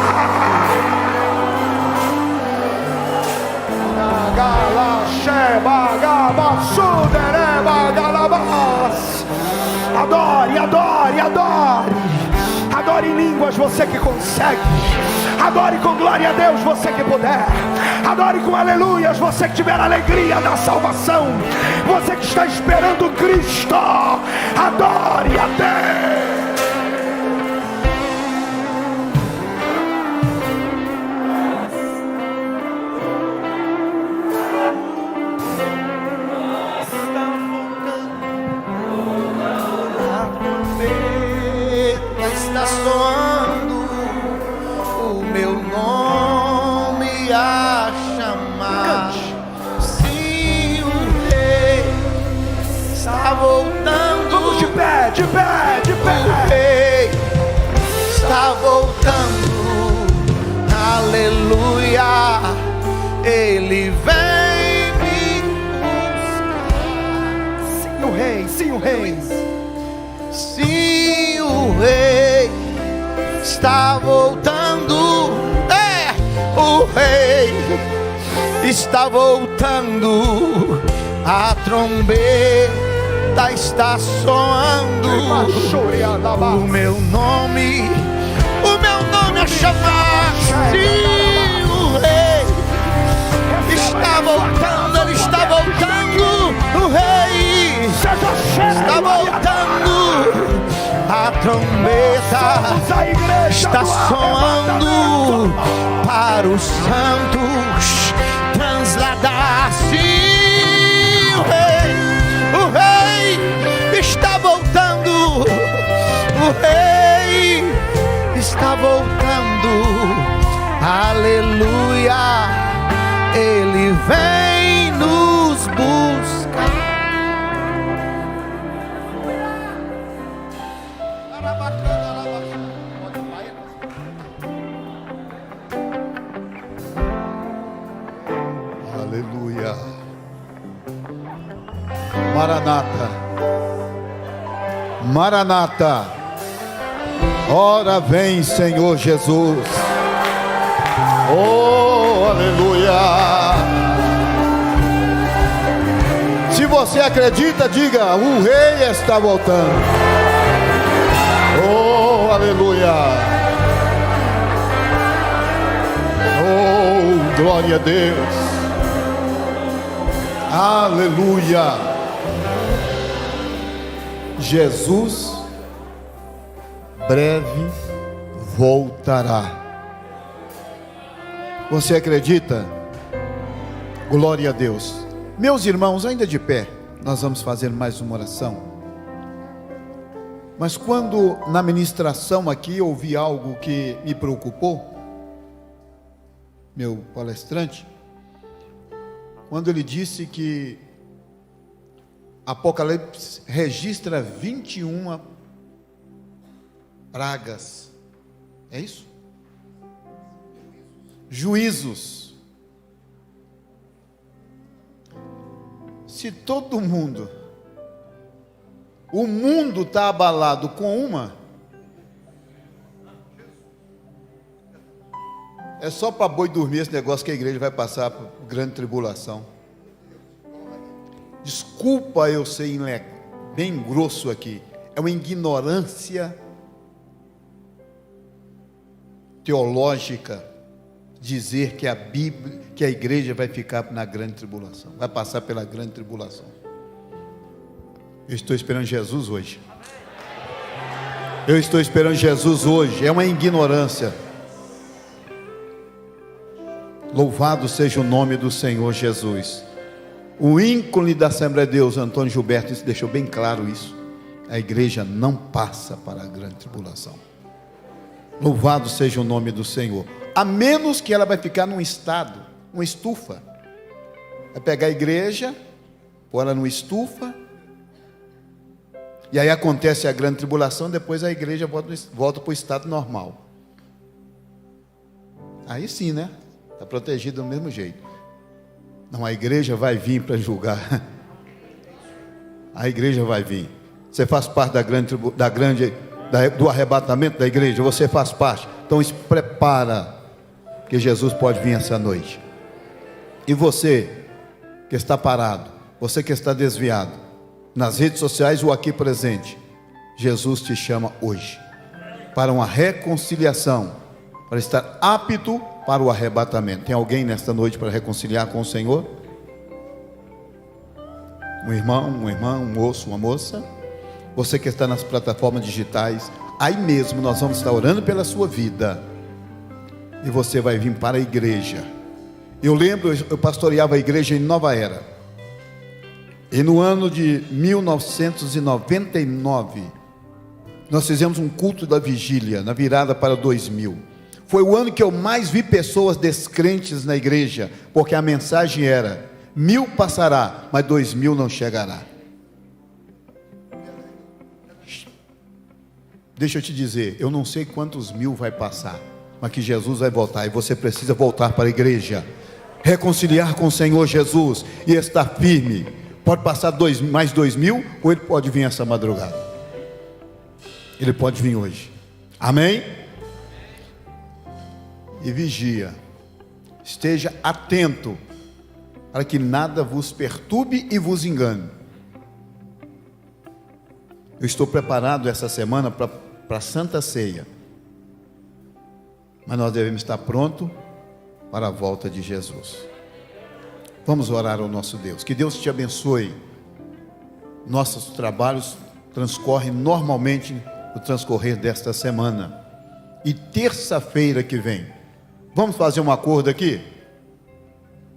Gala, Sheba, Gabaçu. Adore, adore, adore. Adore em línguas, você que consegue. Adore com glória a Deus, você que puder. Adore com aleluias, você que tiver alegria da salvação. Você que está esperando Cristo. Adore a Deus. Está soando o meu nome a chamar. Sim, o rei está voltando. Vamos de pé, de pé, de pé. O rei está voltando. Aleluia. Ele vem me buscar. Sim, o rei, sim, o rei. Sim, o rei está voltando. O rei está voltando. A trombeta está soando. O meu nome a chamar. Sim, o rei está voltando. Ele está voltando. O rei está voltando. A trombeta está soando para os santos transladar. Sim, o rei está voltando. O rei está voltando. Aleluia. Ele vem nos buscar. Aleluia. Maranata. Maranata. Ora vem, Senhor Jesus. Oh, aleluia. Se você acredita, diga: o rei está voltando. Oh, aleluia. Oh, glória a Deus. Aleluia. Jesus breve voltará. Você acredita? Glória a Deus. Meus irmãos, ainda de pé, nós vamos fazer mais uma oração. Mas quando na ministração aqui ouvi algo que me preocupou, meu palestrante, quando ele disse que Apocalipse registra 21 pragas, é isso? Juízos. Se todo mundo, o mundo está abalado com uma, é só para boi dormir esse negócio que a igreja vai passar por grande tribulação. Desculpa eu ser bem grosso aqui, é uma ignorância teológica dizer que a Bíblia, que a igreja vai ficar na grande tribulação, vai passar pela grande tribulação. Eu estou esperando Jesus hoje. Eu estou esperando Jesus hoje. É uma ignorância. Louvado seja o nome do Senhor Jesus. O ícone da Assembleia de Deus, Antônio Gilberto, deixou bem claro isso. A igreja não passa para a grande tribulação. Louvado seja o nome do Senhor. A menos que ela vai ficar num estado, uma estufa. Vai pegar a igreja, pôr ela numa estufa, e aí acontece a grande tribulação, depois a igreja volta para o estado normal. Aí sim, né? Está protegido do mesmo jeito. Não, a igreja vai vir para julgar. A igreja vai vir. Você faz parte do arrebatamento da igreja, você faz parte. Então se prepara, que Jesus pode vir essa noite. E você que está parado, Você que está desviado, nas redes sociais ou aqui presente, Jesus te chama hoje para uma reconciliação, para estar apto para o arrebatamento. Tem alguém nesta noite para reconciliar com o Senhor? Um irmão, uma irmã, um moço, uma moça? Você que está nas plataformas digitais, aí mesmo nós vamos estar orando pela sua vida, e você vai vir para a igreja. Eu lembro, eu pastoreava a igreja em Nova Era, e no ano de 1999, nós fizemos um culto da vigília, na virada para 2000. Foi o ano que eu mais vi pessoas descrentes na igreja, porque a mensagem era: 1000 passará, mas 2000 não chegará. Deixa eu te dizer, eu não sei quantos 1000 vai passar, mas que Jesus vai voltar, e você precisa voltar para a igreja, reconciliar com o Senhor Jesus, e estar firme. Pode passar mais 2000, ou ele pode vir essa madrugada. Ele pode vir hoje. Amém? E vigia, esteja atento, para que nada vos perturbe e vos engane. Eu estou preparado essa semana para a Santa Ceia, mas nós devemos estar prontos para a volta de Jesus. Vamos orar ao nosso Deus. Que Deus te abençoe. Nossos trabalhos transcorrem normalmente no transcorrer desta semana, e terça-feira que vem, vamos fazer um acordo aqui?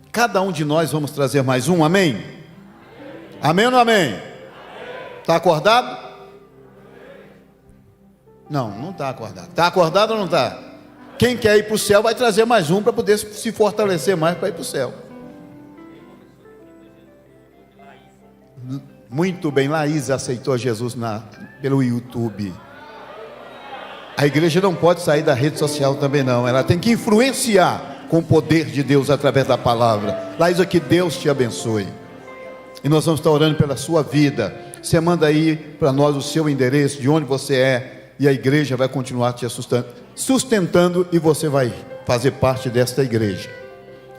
Cada um de nós vamos trazer mais um, amém? Amém ou não amém? Está acordado? Não está acordado. Está acordado ou não está? Quem quer ir para o céu vai trazer mais um para poder se fortalecer mais para ir para o céu. Muito bem, Laís aceitou Jesus pelo YouTube. A igreja não pode sair da rede social também não, ela tem que influenciar com o poder de Deus através da palavra. Laís, que Deus te abençoe, e nós vamos estar orando pela sua vida. Você manda aí para nós o seu endereço, de onde você é, e a igreja vai continuar te sustentando, e você vai fazer parte desta igreja.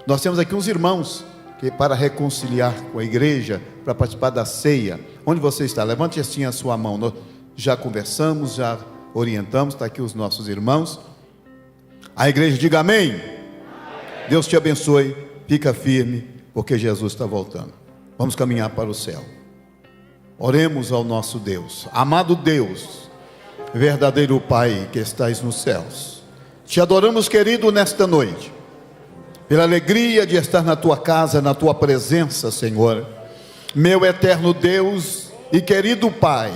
Nós temos aqui uns irmãos que, para reconciliar com a igreja, para participar da ceia. Onde você está? Levante assim a sua mão. Nós já conversamos, já orientamos, está aqui os nossos irmãos. A igreja diga amém. Amém. Deus te abençoe, fica firme, porque Jesus está voltando. Vamos caminhar para o céu. Oremos ao nosso Deus. Amado Deus, verdadeiro Pai que estais nos céus, te adoramos, querido, nesta noite, pela alegria de estar na tua casa, na tua presença, Senhor. Meu eterno Deus e querido Pai,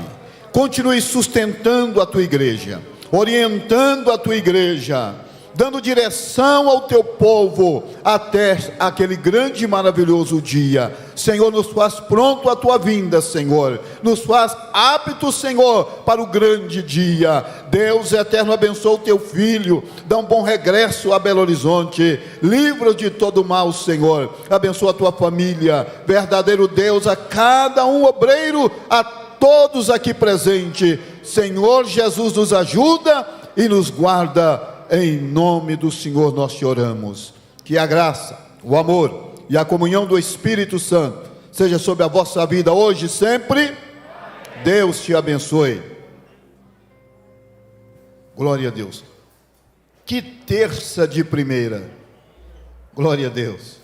continue sustentando a tua igreja, orientando a tua igreja, dando direção ao teu povo até aquele grande e maravilhoso dia. Senhor, nos faz pronto a tua vinda, Senhor, nos faz aptos, Senhor, para o grande dia. Deus eterno, abençoa o teu filho, dá um bom regresso a Belo Horizonte, livra de todo mal, Senhor, abençoa a tua família, verdadeiro Deus, a cada um obreiro, a todos aqui presentes. Senhor Jesus, nos ajuda e nos guarda. Em nome do Senhor nós te oramos. Que a graça, o amor e a comunhão do Espírito Santo seja sobre a vossa vida hoje e sempre. Deus te abençoe. Glória a Deus. Que terça de primeira. Glória a Deus.